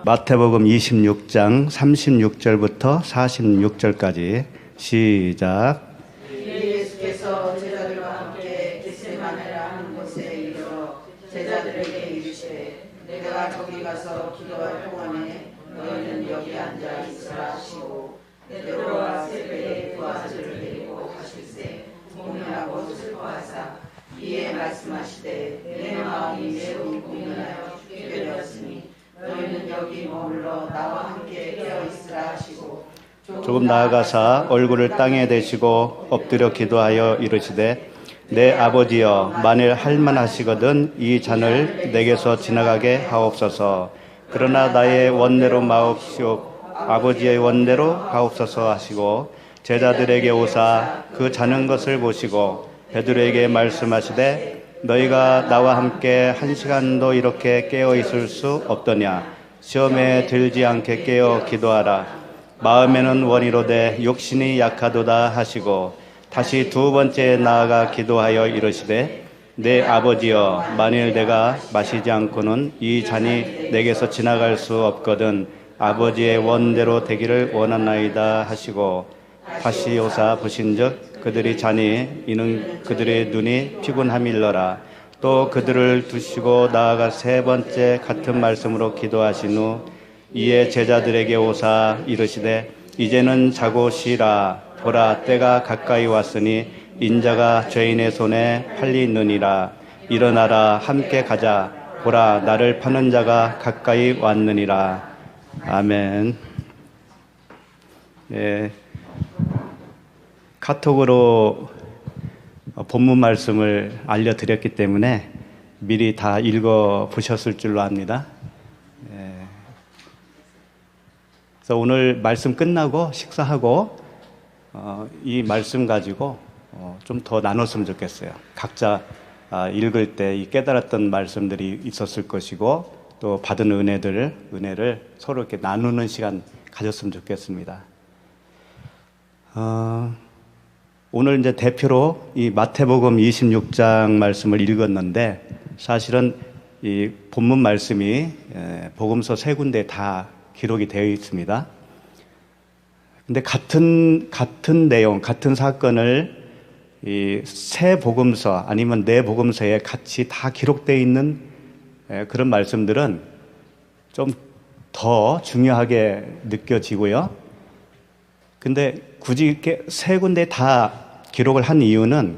마태복음 26장 36절부터 46절까지 시작. 예수께서 제자들과 함께 겟세마네라 하는 곳에 이르러 제자들에게 이르시되 내가 저기 가서 기도할 동안에 너희는 여기 앉아 있으라 하시고 베드로와 세배의 두 아들을 데리고 가실새 고민하고 슬퍼하사 이에 말씀하시되 내 마음이 매우 고민하여 죽게 되었으니 너희는 여기 머물러 나와 함께 깨어 있으라 하시고 조금 나아가사 얼굴을 땅에 대시고 엎드려 기도하여 이르시되 내 아버지여 만일 할만하시거든 이 잔을 내게서 지나가게 하옵소서. 그러나 나의 원대로 마옵시오 아버지의 원대로 하옵소서 하시고 제자들에게 오사 그 자는 것을 보시고 베드로에게 말씀하시되 너희가 나와 함께 1시간도 이렇게 깨어 있을 수 없더냐. 시험에 들지 않게 깨어 기도하라. 마음에는 원이로되 욕심이 약하도다 하시고 다시 두 번째 나아가 기도하여 이르시되 내 아버지여 만일 내가 마시지 않고는 이 잔이 내게서 지나갈 수 없거든 아버지의 원대로 되기를 원하나이다 하시고 다시 오사 보신즉 그들이 자니 이는 그들의 눈이 피곤함일러라. 또 그들을 두시고 나아가 세 번째 같은 말씀으로 기도하신 후 이에 제자들에게 오사 이르시되 이제는 자고 쉬라. 보라 때가 가까이 왔으니 인자가 죄인의 손에 팔리느니라. 일어나라 함께 가자. 보라 나를 파는 자가 가까이 왔느니라. 아멘. 네. 카톡으로 본문 말씀을 알려드렸기 때문에 미리 다 읽어보셨을 줄로 압니다. 그래서 오늘 말씀 끝나고 식사하고 이 말씀 가지고 좀 더 나눴으면 좋겠어요. 각자 읽을 때 이 깨달았던 말씀들이 있었을 것이고 또 받은 은혜를 서로 이렇게 나누는 시간 가졌으면 좋겠습니다. 오늘 이제 대표로 이 마태복음 26장 말씀을 읽었는데 사실은 이 본문 말씀이 복음서 세 군데 다 기록이 되어 있습니다. 근데 같은 내용, 같은 사건을 이 세 복음서 아니면 네 복음서에 같이 다 기록되어 있는 그런 말씀들은 좀 더 중요하게 느껴지고요. 근데 굳이 이렇게 세 군데 다 기록을 한 이유는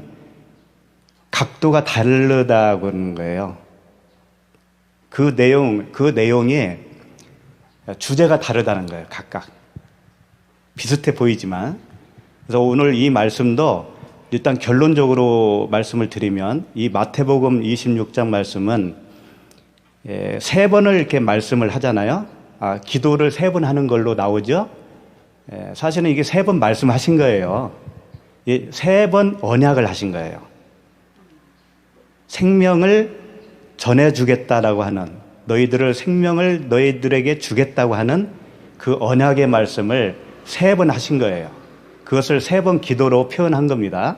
각도가 다르다고 하는 거예요. 그 내용이 주제가 다르다는 거예요. 각각. 비슷해 보이지만. 그래서 오늘 이 말씀도 일단 결론적으로 말씀을 드리면 이 마태복음 26장 말씀은 세 번을 이렇게 말씀을 하잖아요. 기도를 세 번 하는 걸로 나오죠. 사실은 이게 세 번 말씀하신 거예요. 세 번 언약을 하신 거예요. 생명을 전해주겠다라고 하는 생명을 너희들에게 주겠다고 하는 그 언약의 말씀을 세 번 하신 거예요. 그것을 세 번 기도로 표현한 겁니다.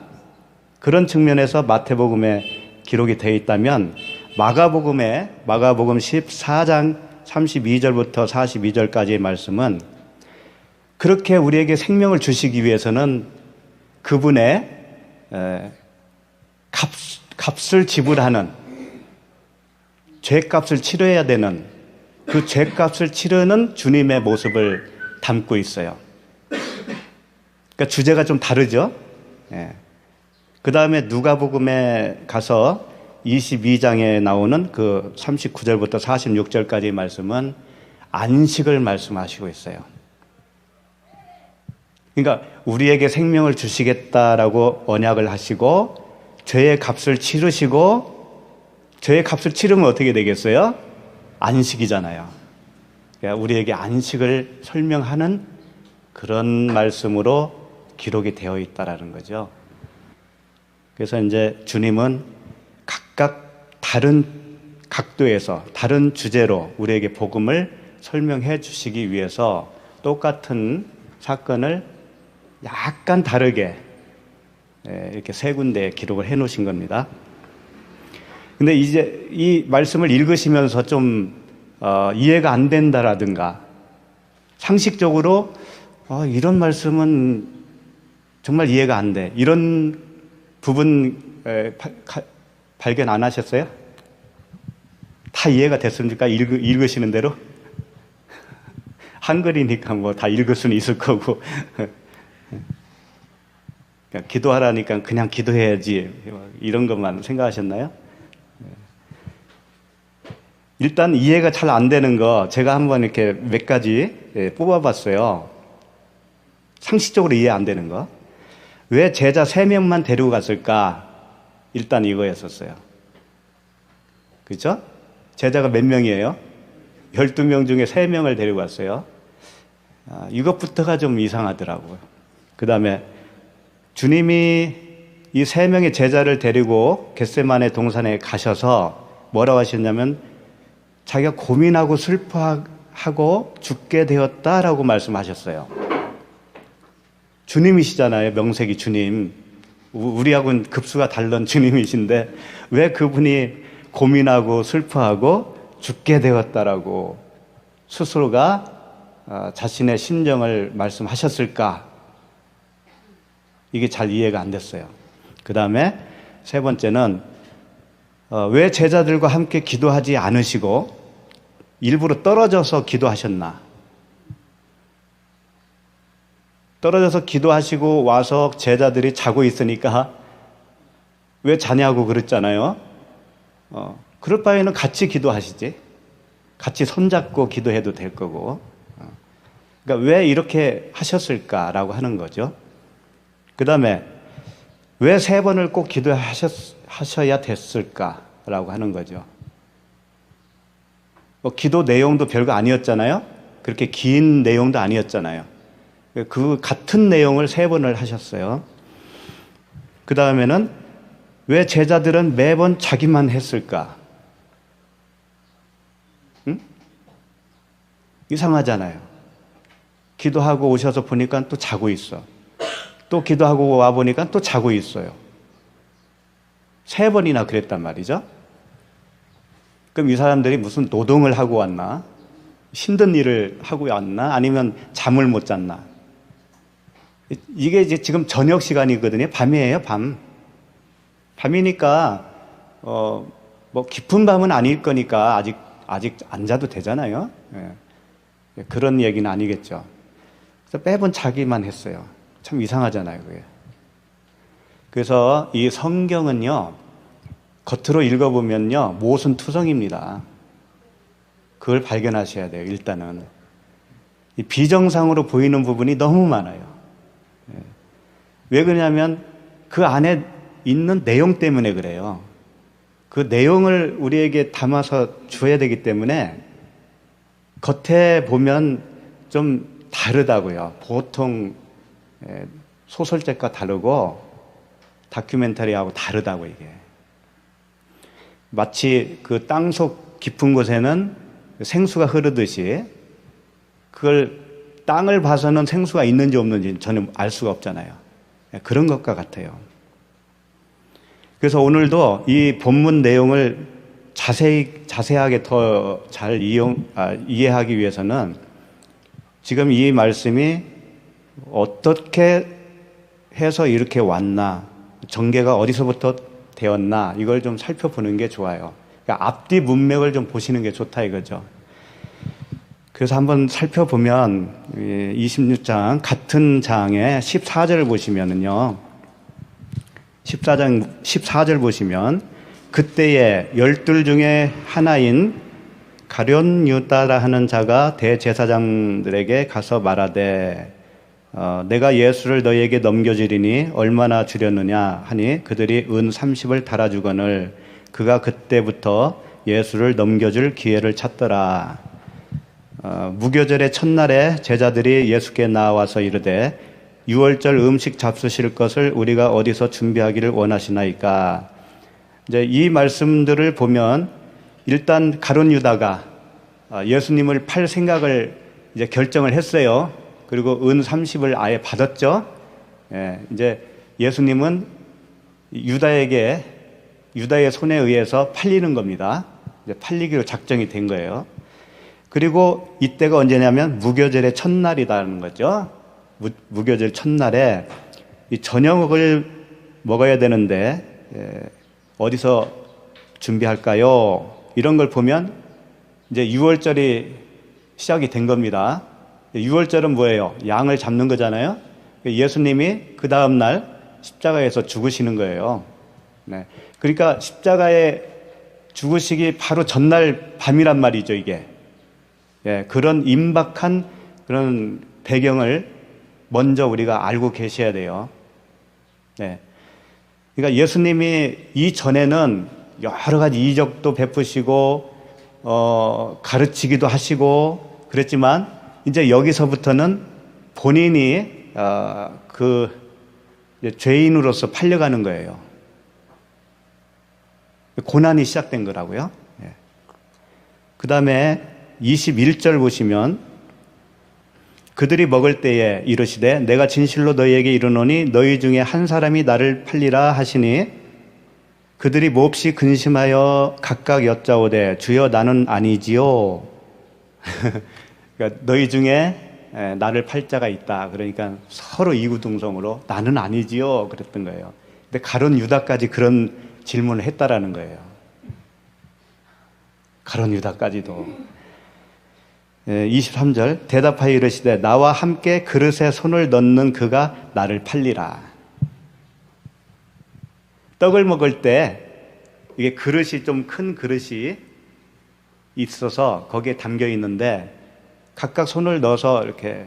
그런 측면에서 마태복음에 기록이 되어 있다면 마가복음 14장 32절부터 42절까지의 말씀은 그렇게 우리에게 생명을 주시기 위해서는 그분의 값을 지불하는 죄값을 치러야 되는 그 죄값을 치르는 주님의 모습을 담고 있어요. 그러니까 주제가 좀 다르죠. 그 다음에 누가복음에 가서 22장에 나오는 그 39절부터 46절까지의 말씀은 안식을 말씀하시고 있어요. 그러니까 우리에게 생명을 주시겠다라고 언약을 하시고 죄의 값을 치르시고 죄의 값을 치르면 어떻게 되겠어요? 안식이잖아요. 그러니까 우리에게 안식을 설명하는 그런 말씀으로 기록이 되어 있다라는 거죠. 그래서 이제 주님은 각각 다른 각도에서 다른 주제로 우리에게 복음을 설명해 주시기 위해서 똑같은 사건을 약간 다르게 이렇게 세 군데 기록을 해 놓으신 겁니다. 근데 이제 이 말씀을 읽으시면서 좀 이해가 안 된다라든가 상식적으로 이런 말씀은 정말 이해가 안 돼. 이런 부분 발견 안 하셨어요? 다 이해가 됐습니까? 읽으시는 대로? 한글이니까 뭐 다 읽을 수는 있을 거고. 그러니까 기도하라니까 그냥 기도해야지. 이런 것만 생각하셨나요? 일단 이해가 잘 안 되는 거 제가 한번 이렇게 몇 가지 뽑아봤어요. 상식적으로 이해 안 되는 거. 왜 제자 3명만 데리고 갔을까? 일단 이거였었어요. 그렇죠? 제자가 몇 명이에요? 12명 중에 3명을 데리고 갔어요. 이것부터가 좀 이상하더라고요. 그 다음에 주님이 이 3명의 제자를 데리고 겟세마네 동산에 가셔서 뭐라고 하셨냐면 자기가 고민하고 슬퍼하고 죽게 되었다라고 말씀하셨어요. 주님이시잖아요. 명색이 주님. 우리하고는 급수가 다른 주님이신데 왜 그분이 고민하고 슬퍼하고 죽게 되었다라고 스스로가 자신의 심정을 말씀하셨을까? 이게 잘 이해가 안 됐어요. 그 다음에 세 번째는 왜 제자들과 함께 기도하지 않으시고 일부러 떨어져서 기도하셨나? 떨어져서 기도하시고 와서 제자들이 자고 있으니까 왜 자냐고 그랬잖아요. 그럴 바에는 같이 기도하시지. 같이 손잡고 기도해도 될 거고. 그러니까 왜 이렇게 하셨을까라고 하는 거죠. 그 다음에 왜 3번을 꼭 기도하셔야 됐을까라고 하는 거죠. 기도 내용도 별거 아니었잖아요. 그렇게 긴 내용도 아니었잖아요. 그 같은 내용을 3번을 하셨어요. 그 다음에는 왜 제자들은 매번 자기만 했을까? 응? 이상하잖아요. 기도하고 오셔서 보니까 또 자고 있어. 또 기도하고 와 보니까 또 자고 있어요. 3번이나 그랬단 말이죠. 그럼 이 사람들이 무슨 노동을 하고 왔나? 힘든 일을 하고 왔나? 아니면 잠을 못 잤나? 이게 이제 지금 저녁 시간이거든요. 밤이에요, 밤. 밤이니까, 뭐 깊은 밤은 아닐 거니까 아직 안 자도 되잖아요. 예. 그런 얘기는 아니겠죠. 그래서 매번 자기만 했어요. 참 이상하잖아요, 그게. 그래서 이 성경은요, 겉으로 읽어보면요, 모순투성입니다. 그걸 발견하셔야 돼요, 일단은. 이 비정상으로 보이는 부분이 너무 많아요. 왜 그러냐면 그 안에 있는 내용 때문에 그래요. 그 내용을 우리에게 담아서 줘야 되기 때문에 겉에 보면 좀 다르다고요. 보통 소설책과 다르고 다큐멘터리하고 다르다고 이게. 마치 그 땅속 깊은 곳에는 생수가 흐르듯이 그걸 땅을 봐서는 생수가 있는지 없는지 저는 알 수가 없잖아요. 그런 것과 같아요. 그래서 오늘도 이 본문 내용을 자세하게 더 잘 이해하기 위해서는 지금 이 말씀이 어떻게 해서 이렇게 왔나, 전개가 어디서부터 되었나, 이걸 좀 살펴보는 게 좋아요. 그러니까 앞뒤 문맥을 좀 보시는 게 좋다 이거죠. 그래서 한번 살펴보면 26장 같은 장의 14절을 보시면은요. 14절 보시면 그때에 12 중에 하나인 가룟 유다라 하는 자가 대제사장들에게 가서 말하되 내가 예수를 너희에게 넘겨주리니 얼마나 주려느냐 하니 그들이 은 30을 달아주거늘 그가 그때부터 예수를 넘겨줄 기회를 찾더라. 무교절의 첫날에 제자들이 예수께 나와서 이르되 유월절 음식 잡수실 것을 우리가 어디서 준비하기를 원하시나이까. 이제 이 말씀들을 보면 일단 가룟 유다가 예수님을 팔 생각을 이제 결정을 했어요. 그리고 은 30을 아예 받았죠. 이제 예수님은 유다의 손에 의해서 팔리는 겁니다. 이제 팔리기로 작정이 된 거예요. 그리고 이때가 언제냐면 무교절의 첫날이라는 거죠. 무교절 첫날에 이 저녁을 먹어야 되는데 어디서 준비할까요? 이런 걸 보면 이제 유월절이 시작이 된 겁니다. 유월절은 뭐예요? 양을 잡는 거잖아요. 예수님이 그 다음날 십자가에서 죽으시는 거예요. 네. 그러니까 십자가에 죽으시기 바로 전날 밤이란 말이죠, 이게. 그런 임박한 그런 배경을 먼저 우리가 알고 계셔야 돼요. 네. 그러니까 예수님이 이전에는 여러 가지 이적도 베푸시고, 가르치기도 하시고 그랬지만, 이제 여기서부터는 본인이, 죄인으로서 팔려가는 거예요. 고난이 시작된 거라고요. 그 다음에 21절 보시면 그들이 먹을 때에 이르시되 내가 진실로 너희에게 이르노니 너희 중에 한 사람이 나를 팔리라 하시니 그들이 몹시 근심하여 각각 여짜오되 주여 나는 아니지요. 그러니까 너희 중에 나를 팔 자가 있다. 그러니까 서로 이구동성으로 나는 아니지요. 그랬던 거예요. 근데 가룟 유다까지 그런 질문을 했다라는 거예요. 가룟 유다까지도. 23절 대답하여 이르시되 나와 함께 그릇에 손을 넣는 그가 나를 팔리라. 떡을 먹을 때 이게 그릇이 좀 큰 그릇이 있어서 거기에 담겨 있는데 각각 손을 넣어서 이렇게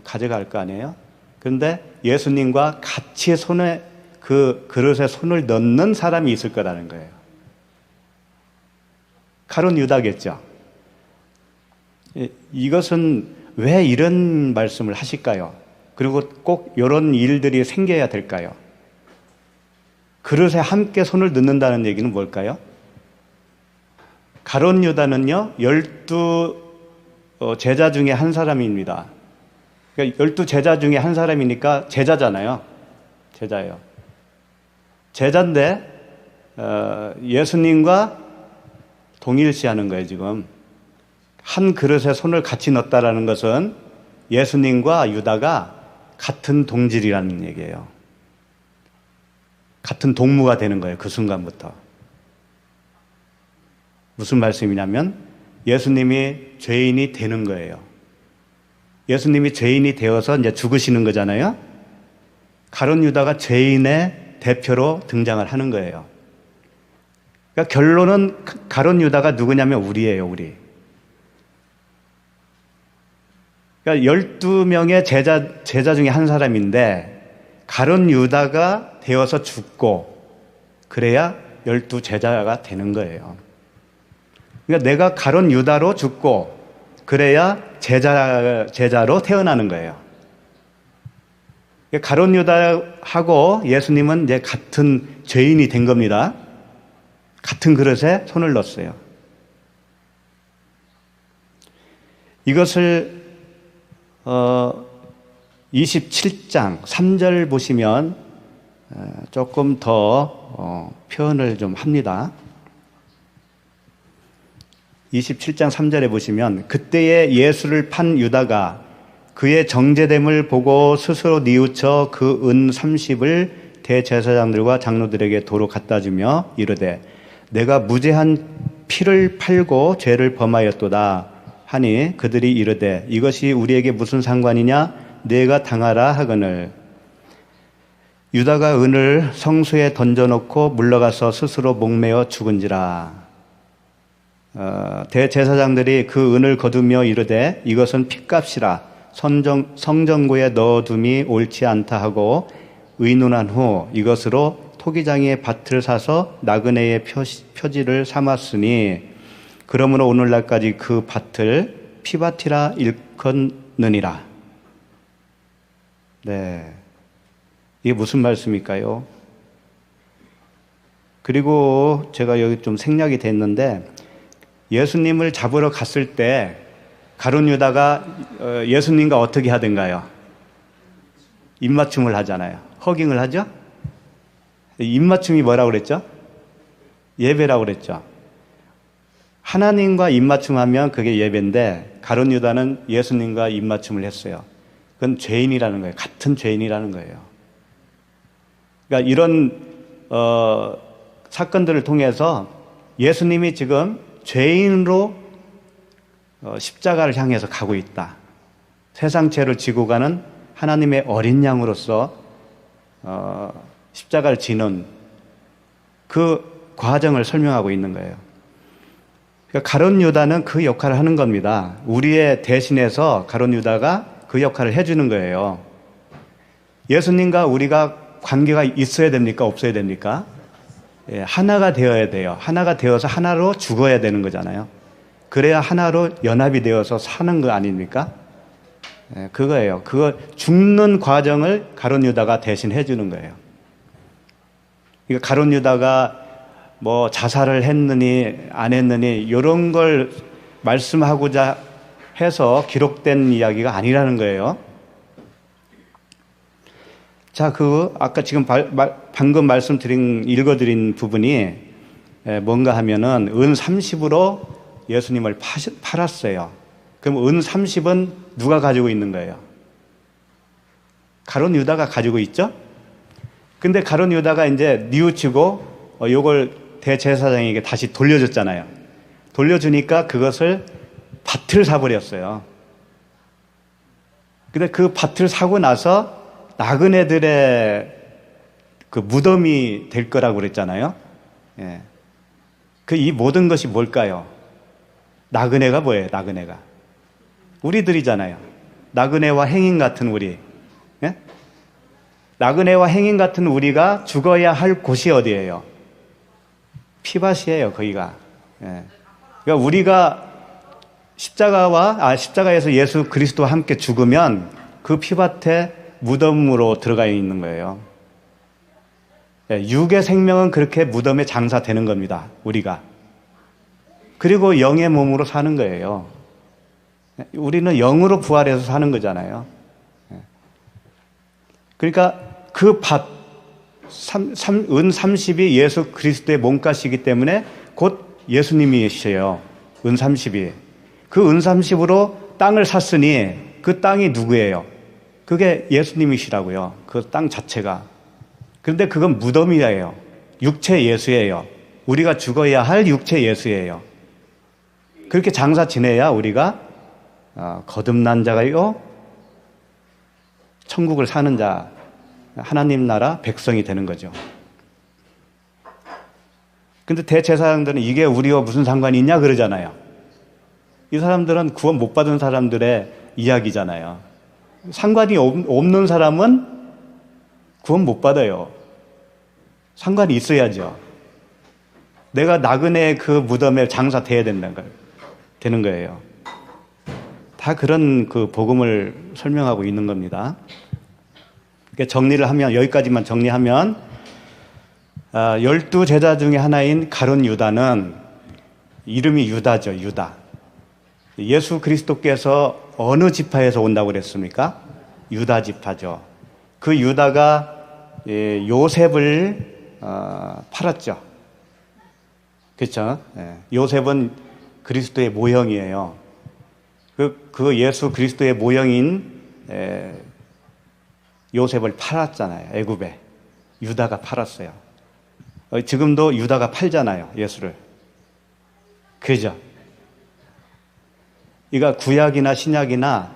가져갈 거 아니에요? 그런데 예수님과 같이 그 그릇에 손을 넣는 사람이 있을 거라는 거예요. 가룟 유다겠죠. 이것은 왜 이런 말씀을 하실까요? 그리고 꼭 이런 일들이 생겨야 될까요? 그릇에 함께 손을 넣는다는 얘기는 뭘까요? 가룟 유다는요, 12 제자 중에 한 사람입니다. 그러니까 12제자 중에 한 사람이니까 제자잖아요. 제자예요. 제자인데 예수님과 동일시하는 거예요, 지금. 한 그릇에 손을 같이 넣었다라는 것은 예수님과 유다가 같은 동질이라는 얘기예요. 같은 동무가 되는 거예요, 그 순간부터. 무슨 말씀이냐면 예수님이 죄인이 되는 거예요. 예수님이 죄인이 되어서 이제 죽으시는 거잖아요. 가룟 유다가 죄인의 대표로 등장을 하는 거예요. 그러니까 결론은 가룟 유다가 누구냐면 우리예요, 우리. 그러니까 12명의 제자 중에 한 사람인데 가룟 유다가 되어서 죽고 그래야 12제자가 되는 거예요. 그러니까 내가 가룟 유다로 죽고 그래야 제자로 태어나는 거예요. 가룟 유다하고 예수님은 이제 같은 죄인이 된 겁니다. 같은 그릇에 손을 넣었어요. 이것을 27장 3절 보시면 조금 더 표현을 좀 합니다. 27장 3절에 보시면 그때에 예수를 판 유다가 그의 정죄됨을 보고 스스로 뉘우쳐 그 은 30을 대제사장들과 장로들에게 도로 갖다 주며 이르되 내가 무죄한 피를 팔고 죄를 범하였도다 하니 그들이 이르되 이것이 우리에게 무슨 상관이냐 내가 당하라 하거늘 유다가 은을 성수에 던져놓고 물러가서 스스로 목매어 죽은지라. 대제사장들이 그 은을 거두며 이르되 이것은 핏값이라 성전구에 넣어둠이 옳지 않다 하고 의논한 후 이것으로 토기장이의 밭을 사서 나그네의 표지를 삼았으니 그러므로 오늘날까지 그 밭을 피밭이라 일컫느니라. 네, 이게 무슨 말씀일까요? 그리고 제가 여기 좀 생략이 됐는데 예수님을 잡으러 갔을 때 가룟 유다가 예수님과 어떻게 하던가요? 입맞춤을 하잖아요. 허깅을 하죠? 입맞춤이 뭐라고 그랬죠? 예배라고 그랬죠. 하나님과 입맞춤하면 그게 예배인데 가룟 유다는 예수님과 입맞춤을 했어요. 그건 죄인이라는 거예요. 같은 죄인이라는 거예요. 그러니까 이런 사건들을 통해서 예수님이 지금 죄인으로 십자가를 향해서 가고 있다. 세상 죄를 지고 가는 하나님의 어린 양으로서 십자가를 지는 그 과정을 설명하고 있는 거예요. 그러니까 가룟 유다는 그 역할을 하는 겁니다. 우리의 대신해서 가룟 유다가 그 역할을 해주는 거예요. 예수님과 우리가 관계가 있어야 됩니까? 없어야 됩니까? 예, 하나가 되어야 돼요. 하나가 되어서 하나로 죽어야 되는 거잖아요. 그래야 하나로 연합이 되어서 사는 거 아닙니까? 예, 그거예요. 그거 죽는 과정을 가룟 유다가 대신 해주는 거예요. 그러니까 가룟 유다가 뭐 자살을 했느니 안 했느니 이런 걸 말씀하고자 해서 기록된 이야기가 아니라는 거예요. 자, 아까 지금 방금 읽어드린 부분이 뭔가 하면은 은 30으로 예수님을 팔았어요. 그럼 은 30은 누가 가지고 있는 거예요? 가룟 유다가 가지고 있죠? 근데 가룟 유다가 이제 뉘우치고 요걸 대제사장에게 다시 돌려줬잖아요. 돌려주니까 그것을 밭을 사버렸어요. 근데 그 밭을 사고 나서 나그네들의 그 무덤이 될 거라고 그랬잖아요. 예. 이 모든 것이 뭘까요? 나그네가 뭐예요? 나그네가 우리들이잖아요. 나그네와 행인 같은 우리. 예? 나그네와 행인 같은 우리가 죽어야 할 곳이 어디예요? 피밭이에요. 거기가. 예. 그러니까 우리가 십자가에서 예수 그리스도와 함께 죽으면 그 피밭에 무덤으로 들어가 있는 거예요. 육의 생명은 그렇게 무덤에 장사되는 겁니다. 우리가. 그리고 영의 몸으로 사는 거예요. 우리는 영으로 부활해서 사는 거잖아요. 그러니까 그 밭, 은 30이 예수 그리스도의 몸값이기 때문에 곧 예수님이시에요. 은 30이. 그 은 30으로 땅을 샀으니 그 땅이 누구예요? 그게 예수님이시라고요. 그 땅 자체가. 그런데 그건 무덤이에요. 육체 예수예요. 우리가 죽어야 할 육체 예수예요. 그렇게 장사 지내야 우리가 거듭난 자가요, 천국을 사는 자, 하나님 나라 백성이 되는 거죠. 근데 대제사장들은 이게 우리와 무슨 상관이 있냐 그러잖아요. 이 사람들은 구원 못 받은 사람들의 이야기잖아요. 상관이 없는 사람은 구원 못 받아요. 상관이 있어야죠. 내가 나그네 그 무덤에 장사돼야 되는 거예요. 다 그런 그 복음을 설명하고 있는 겁니다. 정리를 하면, 여기까지만 정리하면 12제자 중에 하나인 가룟 유다는 이름이 유다죠. 유다. 예수 그리스도께서 어느 지파에서 온다고 그랬습니까? 유다 지파죠. 그 유다가 요셉을 팔았죠. 그렇죠? 요셉은 그리스도의 모형이에요. 그 예수 그리스도의 모형인 요셉을 팔았잖아요. 애굽에. 유다가 팔았어요. 지금도 유다가 팔잖아요. 예수를. 그죠? 그러니까 구약이나 신약이나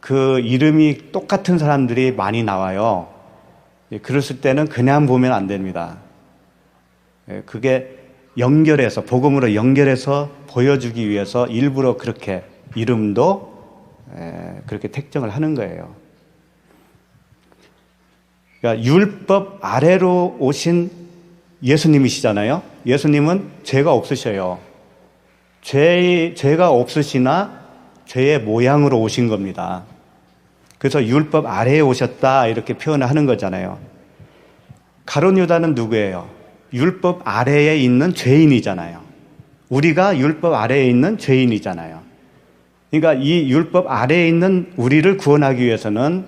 그 이름이 똑같은 사람들이 많이 나와요. 그랬을 때는 그냥 보면 안 됩니다. 그게 연결해서, 복음으로 연결해서 보여주기 위해서 일부러 그렇게 이름도 그렇게 택정을 하는 거예요. 그러니까 율법 아래로 오신 예수님이시잖아요. 예수님은 죄가 없으셔요. 죄가 없으시나 죄의 모양으로 오신 겁니다. 그래서 율법 아래에 오셨다 이렇게 표현을 하는 거잖아요. 가룟 유다는 누구예요? 율법 아래에 있는 죄인이잖아요. 우리가 율법 아래에 있는 죄인이잖아요. 그러니까 이 율법 아래에 있는 우리를 구원하기 위해서는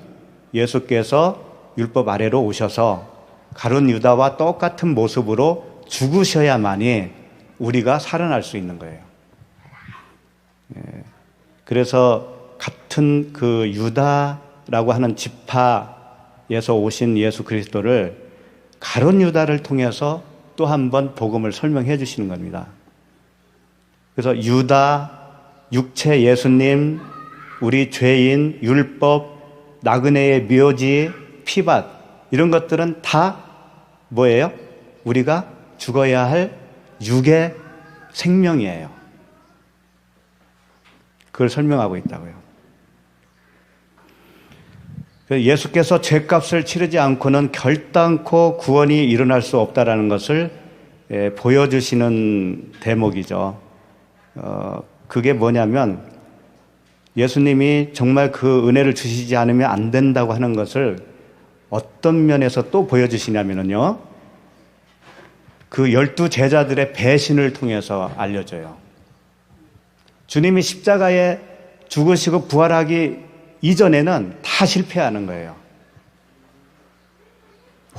예수께서 율법 아래로 오셔서 가룟 유다와 똑같은 모습으로 죽으셔야만이 우리가 살아날 수 있는 거예요. 그래서 같은 그 유다라고 하는 지파에서 오신 예수 그리스도를 가룟 유다를 통해서 또 한 번 복음을 설명해 주시는 겁니다. 그래서 유다, 육체 예수님, 우리 죄인, 율법, 나그네의 묘지, 피밭 이런 것들은 다 뭐예요? 우리가 죽어야 할 육의 생명이에요. 그걸 설명하고 있다고요. 예수께서 죄값을 치르지 않고는 결단코 구원이 일어날 수 없다라는 것을 보여주시는 대목이죠. 그게 뭐냐면 예수님이 정말 그 은혜를 주시지 않으면 안 된다고 하는 것을 어떤 면에서 또 보여주시냐면요. 그 12 제자들의 배신을 통해서 알려줘요. 주님이 십자가에 죽으시고 부활하기 이전에는 다 실패하는 거예요.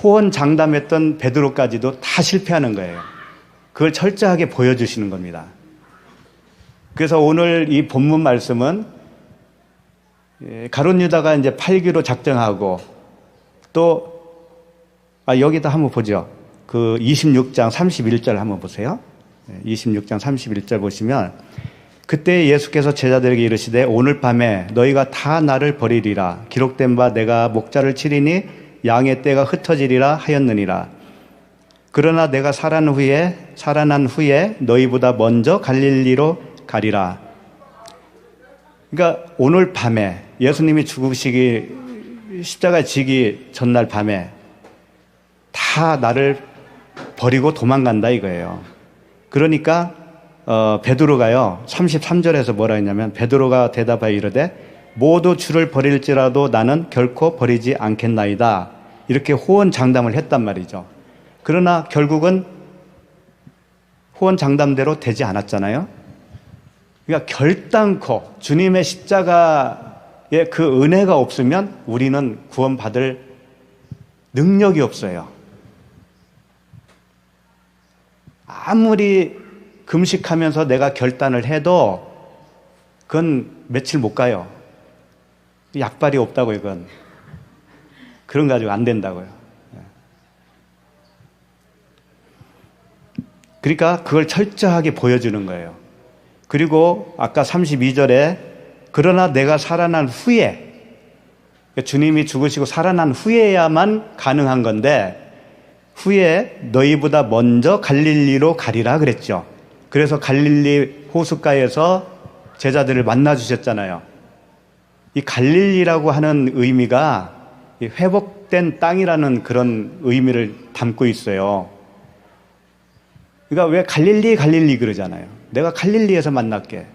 호언장담했던 베드로까지도 다 실패하는 거예요. 그걸 철저하게 보여주시는 겁니다. 그래서 오늘 이 본문 말씀은 가룟 유다가 이제 팔기로 작정하고 또 여기다 한번 보죠. 그 26장 31절 한번 보세요. 26장 31절 보시면 그때 예수께서 제자들에게 이르시되 오늘 밤에 너희가 다 나를 버리리라. 기록된 바 내가 목자를 치리니 양의 떼가 흩어지리라 하였느니라. 그러나 내가 살아난 후에 너희보다 먼저 갈릴리로 가리라. 그러니까 오늘 밤에 예수님이 십자가에 지기 전날 밤에 다 나를 버리고 도망간다 이거예요. 그러니까 베드로가요 33절에서 뭐라 했냐면 베드로가 대답하여 이르되 모두 주를 버릴지라도 나는 결코 버리지 않겠나이다. 이렇게 호언장담을 했단 말이죠. 그러나 결국은 호언장담대로 되지 않았잖아요. 그러니까 결단코 주님의 십자가의 그 은혜가 없으면 우리는 구원받을 능력이 없어요. 아무리 금식하면서 내가 결단을 해도 그건 며칠 못 가요. 약발이 없다고 이건. 그런 거 가지고 안 된다고요. 그러니까 그걸 철저하게 보여주는 거예요. 그리고 아까 32절에 그러나 내가 살아난 후에 주님이 죽으시고 살아난 후에야만 가능한 건데 후에 너희보다 먼저 갈릴리로 가리라 그랬죠. 그래서 갈릴리 호숫가에서 제자들을 만나 주셨잖아요. 이 갈릴리라고 하는 의미가 회복된 땅이라는 그런 의미를 담고 있어요. 그러니까 왜 갈릴리 그러잖아요. 내가 갈릴리에서 만날게.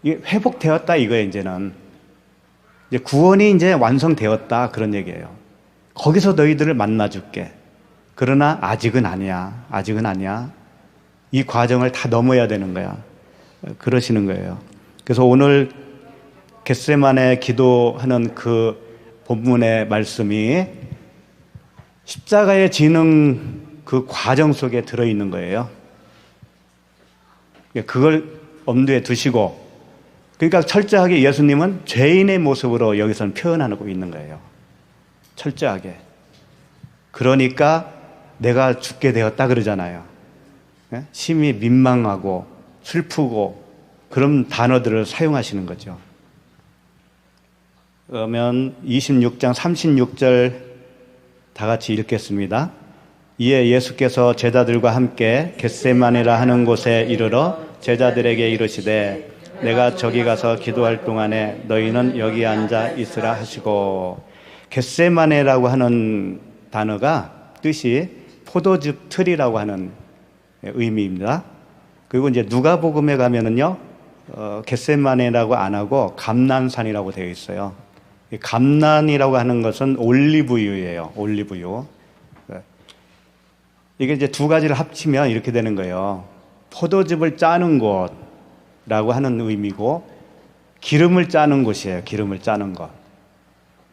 이게 회복되었다 이거예요, 이제는. 이제 구원이 이제 완성되었다 그런 얘기예요. 거기서 너희들을 만나줄게. 그러나 아직은 아니야. 이 과정을 다 넘어야 되는 거야. 그러시는 거예요. 그래서 오늘 겟세마네 기도하는 그 본문의 말씀이 십자가에 지는 그 과정 속에 들어있는 거예요. 그걸 엄두에 두시고, 그러니까 철저하게 예수님은 죄인의 모습으로 여기서는 표현하고 있는 거예요. 철저하게. 그러니까 내가 죽게 되었다 그러잖아요. 심히 민망하고 슬프고 그런 단어들을 사용하시는 거죠. 그러면 26장 36절 다 같이 읽겠습니다. 이에 예수께서 제자들과 함께 겟세마네라 하는 곳에 이르러 제자들에게 이르시되 내가 저기 가서 기도할 동안에 너희는 여기 앉아 있으라 하시고, 겟세마네라고 하는 단어가 뜻이 포도즙 틀이라고 하는 의미입니다. 그리고 이제 누가복음에 가면은요, 겟세마네라고 안 하고 감난산이라고 되어 있어요. 감난이라고 하는 것은 올리브유예요. 올리브유. 이게 이제 두 가지를 합치면 이렇게 되는 거예요. 포도즙을 짜는 곳라고 하는 의미고, 기름을 짜는 곳이에요. 기름을 짜는 곳.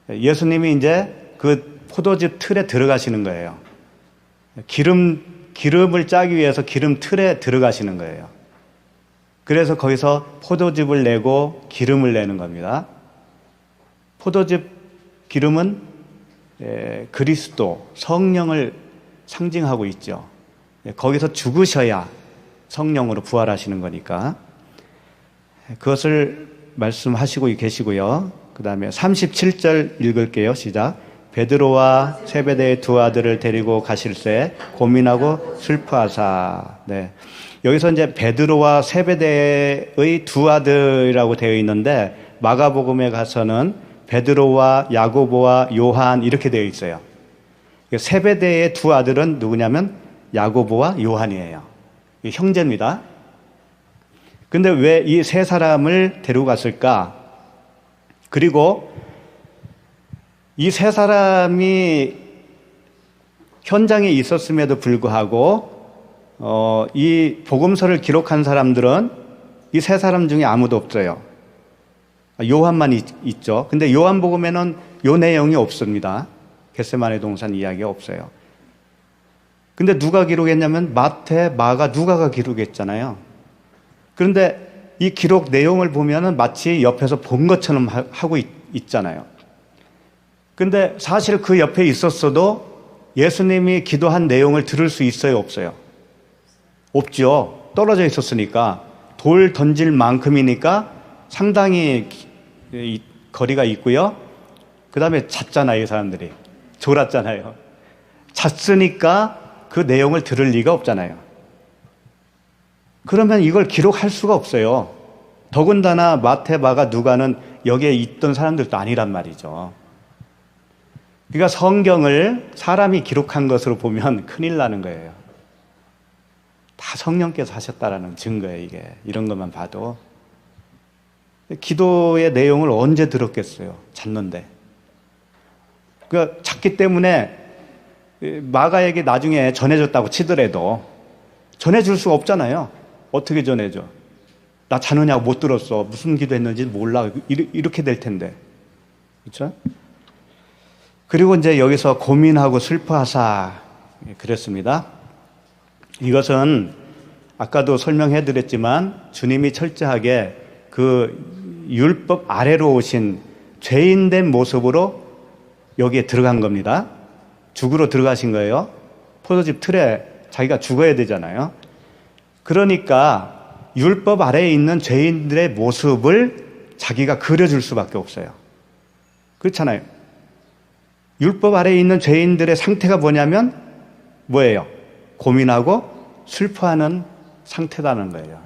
예수님이 이제 그 포도즙 틀에 들어가시는 거예요. 기름을 짜기 위해서 기름 틀에 들어가시는 거예요. 그래서 거기서 포도즙을 내고 기름을 내는 겁니다. 포도즙 기름은 그리스도, 성령을 상징하고 있죠. 거기서 죽으셔야 성령으로 부활하시는 거니까. 그것을 말씀하시고 계시고요. 그 다음에 37절 읽을게요. 시작. 베드로와 세베대의 두 아들을 데리고 가실새 고민하고 슬퍼하사. 네. 여기서 이제 베드로와 세베대의 두 아들이라고 되어 있는데 마가복음에 가서는 베드로와 야고보와 요한 이렇게 되어 있어요. 세베대의 두 아들은 누구냐면 야고보와 요한이에요. 형제입니다. 근데 왜 이 세 사람을 데리고 갔을까? 그리고 이 세 사람이 현장에 있었음에도 불구하고 이 복음서를 기록한 사람들은 이 세 사람 중에 아무도 없어요. 요한만 있죠. 근데 요한복음에는 요 내용이 없습니다. 겟세마네 동산 이야기가 없어요. 근데 누가 기록했냐면 마태, 마가, 누가가 기록했잖아요. 그런데 이 기록 내용을 보면은 마치 옆에서 본 것처럼 하고 있잖아요. 근데 사실 그 옆에 있었어도 예수님이 기도한 내용을 들을 수 있어요, 없어요? 없죠. 떨어져 있었으니까. 돌 던질 만큼이니까 상당히 거리가 있고요. 그 다음에 잤잖아요, 이 사람들이. 졸았잖아요. 잤으니까 그 내용을 들을 리가 없잖아요. 그러면 이걸 기록할 수가 없어요. 더군다나 마태, 마가, 누가는 여기에 있던 사람들도 아니란 말이죠. 그러니까 성경을 사람이 기록한 것으로 보면 큰일 나는 거예요. 다 성령께서 하셨다라는 증거예요, 이게. 이런 것만 봐도. 기도의 내용을 언제 들었겠어요? 잤는데. 그러니까 잤기 때문에 마가에게 나중에 전해줬다고 치더라도 전해줄 수가 없잖아요. 어떻게 전해줘? 나 자느냐고 못 들었어. 무슨 기도했는지 몰라. 이렇게 될 텐데. 그렇죠? 그리고 이제 여기서 고민하고 슬퍼하사 그랬습니다. 이것은 아까도 설명해 드렸지만 주님이 철저하게 그 율법 아래로 오신 죄인된 모습으로 여기에 들어간 겁니다. 죽으러 들어가신 거예요. 포도즙 틀에 자기가 죽어야 되잖아요. 그러니까 율법 아래에 있는 죄인들의 모습을 자기가 그려줄 수밖에 없어요. 그렇잖아요. 율법 아래에 있는 죄인들의 상태가 뭐냐면 뭐예요? 고민하고 슬퍼하는 상태라는 거예요.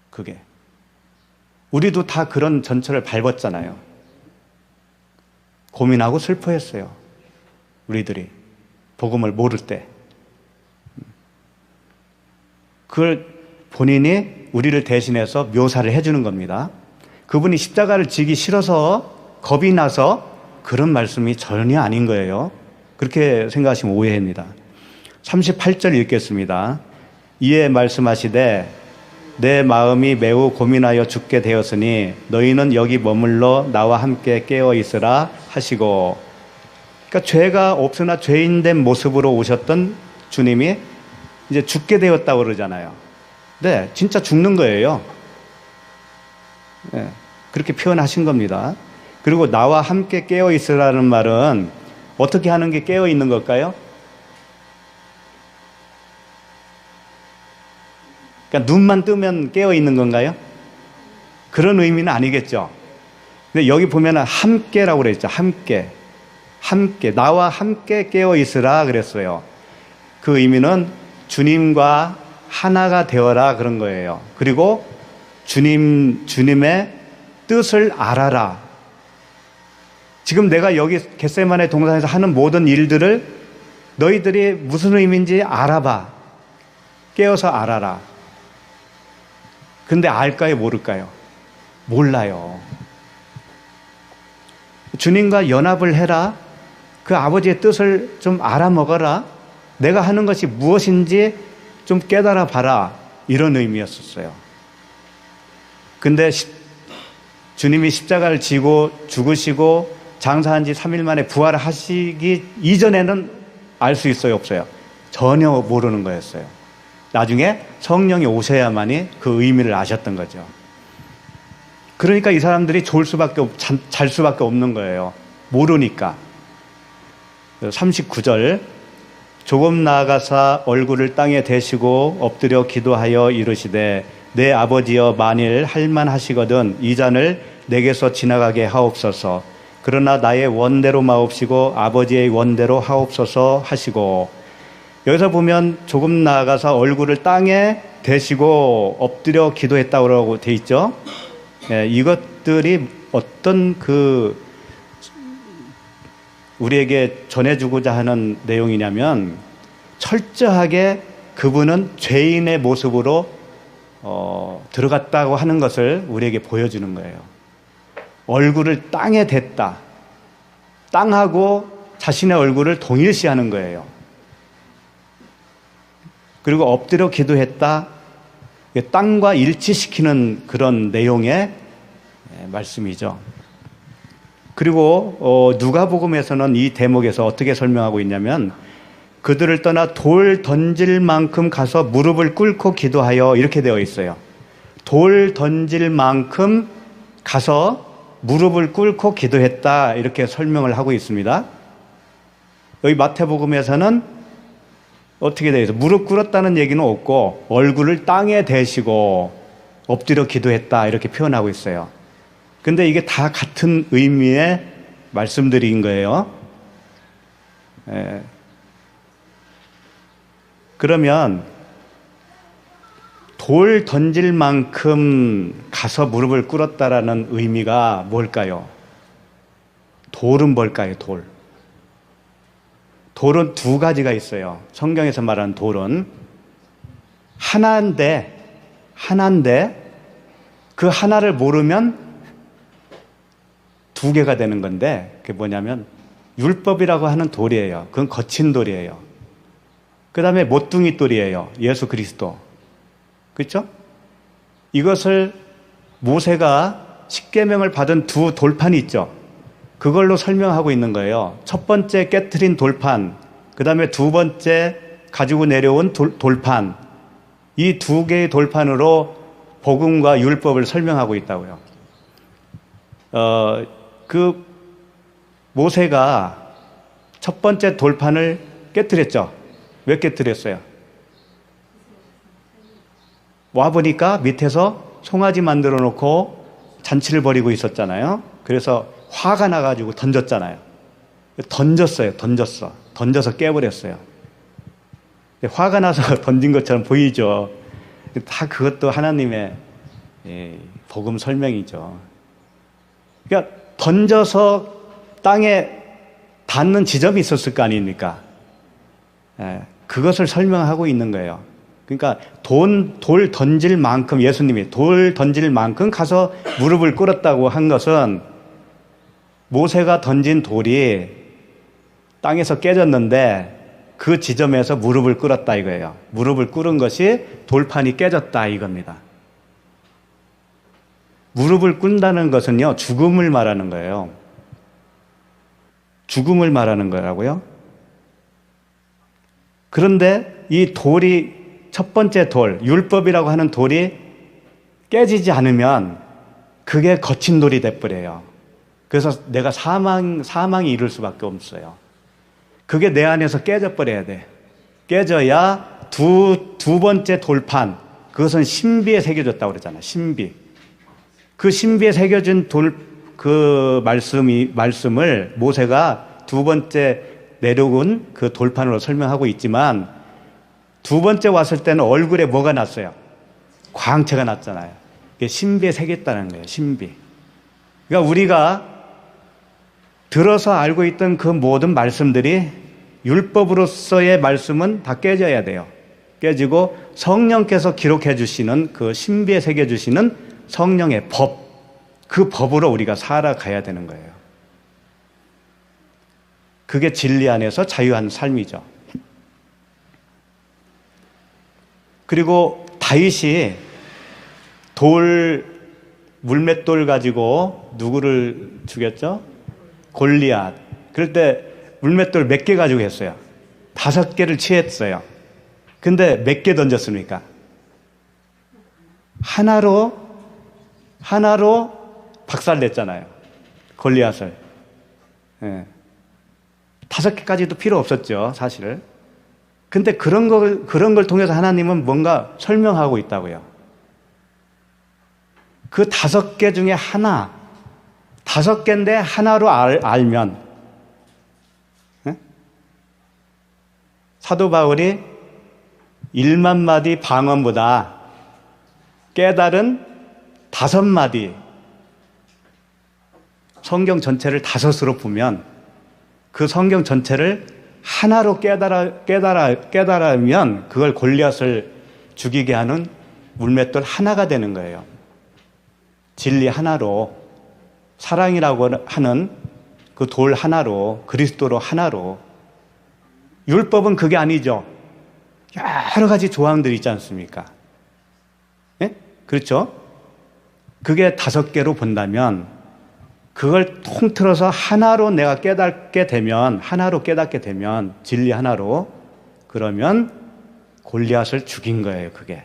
그게. 우리도 다 그런 전철을 밟았잖아요. 고민하고 슬퍼했어요. 우리들이. 복음을 모를 때. 그걸 본인이 우리를 대신해서 묘사를 해주는 겁니다. 그분이 십자가를 지기 싫어서 겁이 나서 그런 말씀이 전혀 아닌 거예요. 그렇게 생각하시면 오해입니다. 38절 읽겠습니다. 이에 말씀하시되 내 마음이 매우 고민하여 죽게 되었으니 너희는 여기 머물러 나와 함께 깨어 있으라 하시고. 그러니까 죄가 없으나 죄인된 모습으로 오셨던 주님이 이제 죽게 되었다고 그러잖아요. 네, 진짜 죽는 거예요. 네, 그렇게 표현하신 겁니다. 그리고 나와 함께 깨어 있으라는 말은 어떻게 하는 게 깨어 있는 걸까요? 그러니까 눈만 뜨면 깨어 있는 건가요? 그런 의미는 아니겠죠. 근데 여기 보면은 함께라고 그랬죠. 함께. 함께. 나와 함께 깨어 있으라 그랬어요. 그 의미는 주님과 하나가 되어라 그런 거예요. 그리고 주님의 뜻을 알아라. 지금 내가 여기 겟세마네 동산에서 하는 모든 일들을 너희들이 무슨 의미인지 알아봐. 깨어서 알아라. 근데 알까요? 모를까요? 몰라요. 주님과 연합을 해라. 그 아버지의 뜻을 좀 알아먹어라. 내가 하는 것이 무엇인지 좀 깨달아 봐라. 이런 의미였었어요. 근데 주님이 십자가를 지고 죽으시고 장사한 지 3일 만에 부활하시기 이전에는 알 수 있어요, 없어요? 전혀 모르는 거였어요. 나중에 성령이 오셔야만이 그 의미를 아셨던 거죠. 그러니까 이 사람들이 잘 수밖에 없는 거예요. 모르니까. 39절, 조금 나아가사 얼굴을 땅에 대시고 엎드려 기도하여 이르시되 내 아버지여 만일 할만하시거든 이 잔을 내게서 지나가게 하옵소서. 그러나 나의 원대로 마옵시고 아버지의 원대로 하옵소서 하시고, 여기서 보면 조금 나아가서 얼굴을 땅에 대시고 엎드려 기도했다고 돼 있죠. 이것들이 어떤 우리에게 전해주고자 하는 내용이냐면, 철저하게 그분은 죄인의 모습으로 들어갔다고 하는 것을 우리에게 보여주는 거예요. 얼굴을 땅에 댔다. 땅하고 자신의 얼굴을 동일시하는 거예요. 그리고 엎드려 기도했다. 땅과 일치시키는 그런 내용의 말씀이죠. 그리고 누가복음에서는 이 대목에서 어떻게 설명하고 있냐면, 그들을 떠나 돌 던질 만큼 가서 무릎을 꿇고 기도하여, 이렇게 되어 있어요. 돌 던질 만큼 가서 무릎을 꿇고 기도했다, 이렇게 설명을 하고 있습니다. 여기 마태복음에서는 어떻게 되어 있어요? 무릎 꿇었다는 얘기는 없고 얼굴을 땅에 대시고 엎드려 기도했다, 이렇게 표현하고 있어요. 근데 이게 다 같은 의미의 말씀들인 거예요. 그러면 돌 던질 만큼 가서 무릎을 꿇었다라는 의미가 뭘까요? 돌은 뭘까요? 돌은 두 가지가 있어요. 성경에서 말하는 돌은 하나인데 그 하나를 모르면 두 개가 되는 건데, 그게 뭐냐면 율법이라고 하는 돌이에요. 그건 거친 돌이에요. 그 다음에 모퉁이 돌이에요. 예수 그리스도. 그렇죠? 이것을 모세가 십계명을 받은 두 돌판이 있죠. 그걸로 설명하고 있는 거예요. 첫 번째 깨트린 돌판, 그 다음에 두 번째 가지고 내려온 돌판, 이 두 개의 돌판으로 복음과 율법을 설명하고 있다고요. 그 모세가 첫 번째 돌판을 깨트렸죠. 왜 깨트렸어요? 와보니까 밑에서 송아지 만들어 놓고 잔치를 벌이고 있었잖아요. 그래서 화가 나가지고 던졌잖아요. 던져서 깨버렸어요. 화가 나서 던진 것처럼 보이죠. 다 그것도 하나님의 복음 설명이죠. 그러니까 던져서 땅에 닿는 지점이 있었을 거 아닙니까? 그것을 설명하고 있는 거예요. 그러니까 돌 던질 만큼, 예수님이 돌 던질 만큼 가서 무릎을 꿇었다고 한 것은, 모세가 던진 돌이 땅에서 깨졌는데 그 지점에서 무릎을 꿇었다 이거예요. 무릎을 꿇은 것이 돌판이 깨졌다 이겁니다. 무릎을 꿇는다는 것은요, 죽음을 말하는 거예요. 죽음을 말하는 거라고요. 그런데 이 돌이, 첫 번째 돌, 율법이라고 하는 돌이 깨지지 않으면 그게 거친 돌이 돼버려요. 그래서 내가 사망이 이룰 수밖에 없어요. 그게 내 안에서 깨져버려야 돼. 깨져야 두 번째 돌판, 그것은 신비에 새겨졌다고 그러잖아요. 신비. 그 신비에 새겨진 그 말씀을 모세가 두 번째 내려온 그 돌판으로 설명하고 있지만, 두 번째 왔을 때는 얼굴에 뭐가 났어요? 광채가 났잖아요. 이게 신비에 새겼다는 거예요. 신비. 그러니까 우리가 들어서 알고 있던 그 모든 말씀들이, 율법으로서의 말씀은 다 깨져야 돼요. 깨지고 성령께서 기록해 주시는 그 신비에 새겨 주시는 성령의 법, 그 법으로 우리가 살아가야 되는 거예요. 그게 진리 안에서 자유한 삶이죠. 그리고 다윗이 물맷돌 가지고 누구를 죽였죠? 골리앗. 그럴 때 물맷돌 몇 개 가지고 했어요? 5개를 취했어요. 근데 몇 개 던졌습니까? 하나로 박살냈잖아요. 골리앗을. 예. 5개까지도 필요 없었죠, 사실. 근데 그런 걸 통해서 하나님은 뭔가 설명하고 있다고요. 그 5개 중에 하나, 5개인데 하나로 알면, 예? 사도 바울이 1만 마디 방언보다 깨달은 5마디, 성경 전체를 5으로 보면 그 성경 전체를 하나로 깨달으면 그걸 골리앗을 죽이게 하는 물맷돌 하나가 되는 거예요. 진리 하나로, 사랑이라고 하는 그 돌 하나로, 그리스도로 하나로. 율법은 그게 아니죠. 여러 가지 조항들이 있지 않습니까? 예? 그렇죠? 그게 5개로 본다면 그걸 통틀어서 하나로 내가 깨닫게 되면, 진리 하나로, 그러면 골리앗을 죽인 거예요, 그게.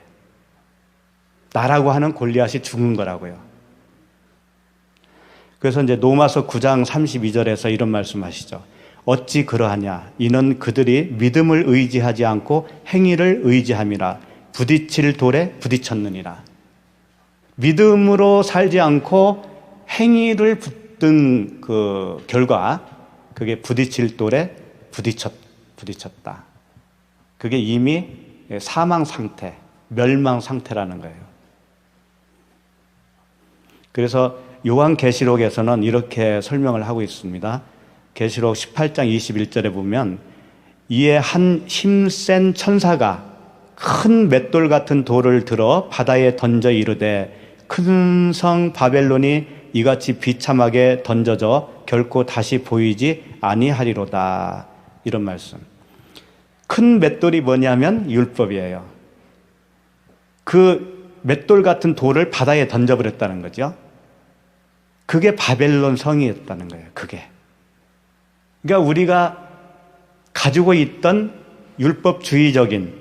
나라고 하는 골리앗이 죽은 거라고요. 그래서 이제 로마서 9장 32절에서 이런 말씀 하시죠. 어찌 그러하냐? 이는 그들이 믿음을 의지하지 않고 행위를 의지함이라. 부딪힐 돌에 부딪혔느니라. 믿음으로 살지 않고 행위를 붙든 그 결과, 그게 부딪힐 돌에 부딪혔다. 그게 이미 사망 상태, 멸망 상태라는 거예요. 그래서 요한계시록에서는 이렇게 설명을 하고 있습니다. 계시록 18장 21절에 보면, 이에 한 힘센 천사가 큰 맷돌 같은 돌을 들어 바다에 던져 이르되, 큰 성 바벨론이 이같이 비참하게 던져져 결코 다시 보이지 아니하리로다. 이런 말씀. 큰 맷돌이 뭐냐면 율법이에요. 그 맷돌 같은 돌을 바다에 던져버렸다는 거죠. 그게 바벨론 성이었다는 거예요. 그게. 그러니까 우리가 가지고 있던 율법주의적인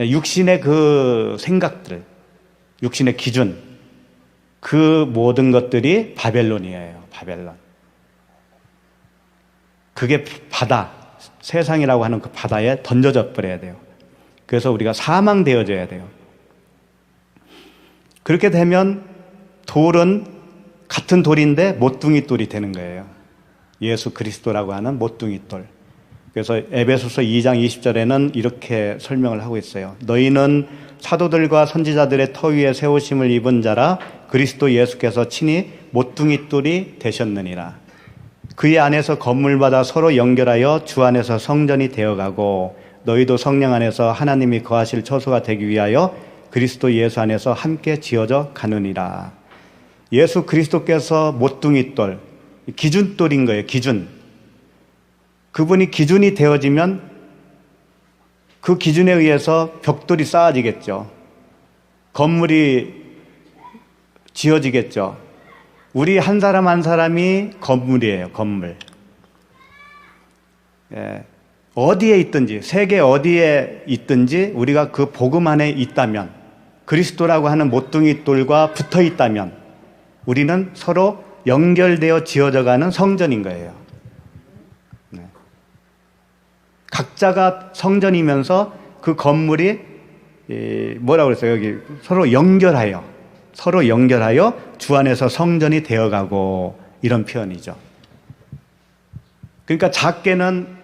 육신의 그 생각들, 육신의 기준, 그 모든 것들이 바벨론이에요. 바벨론. 그게 바다, 세상이라고 하는 그 바다에 던져져 버려야 돼요. 그래서 우리가 사망되어져야 돼요. 그렇게 되면 돌은 같은 돌인데 모퉁이 돌이 되는 거예요. 예수 그리스도라고 하는 모퉁이 돌. 그래서 에베소서 2장 20절에는 이렇게 설명을 하고 있어요. 너희는 사도들과 선지자들의 터 위에 세우심을 입은 자라 그리스도 예수께서 친히 모퉁이 돌이 되셨느니라. 그의 안에서 건물마다 서로 연결하여 주 안에서 성전이 되어가고 너희도 성령 안에서 하나님이 거하실 처소가 되기 위하여 그리스도 예수 안에서 함께 지어져 가느니라. 예수 그리스도께서 모퉁이 돌, 기준돌인 거예요. 기준. 그분이 기준이 되어지면 그 기준에 의해서 벽돌이 쌓아지겠죠. 건물이 지어지겠죠. 우리 한 사람 한 사람이 건물이에요. 건물. 예. 어디에 있든지, 세계 어디에 있든지 우리가 그 복음 안에 있다면, 그리스도라고 하는 모퉁이 돌과 붙어 있다면 우리는 서로 연결되어 지어져가는 성전인 거예요. 네. 각자가 성전이면서 그 건물이 뭐라고 그랬어요? 여기 서로 연결하여 주 안에서 성전이 되어가고, 이런 표현이죠. 그러니까 작게는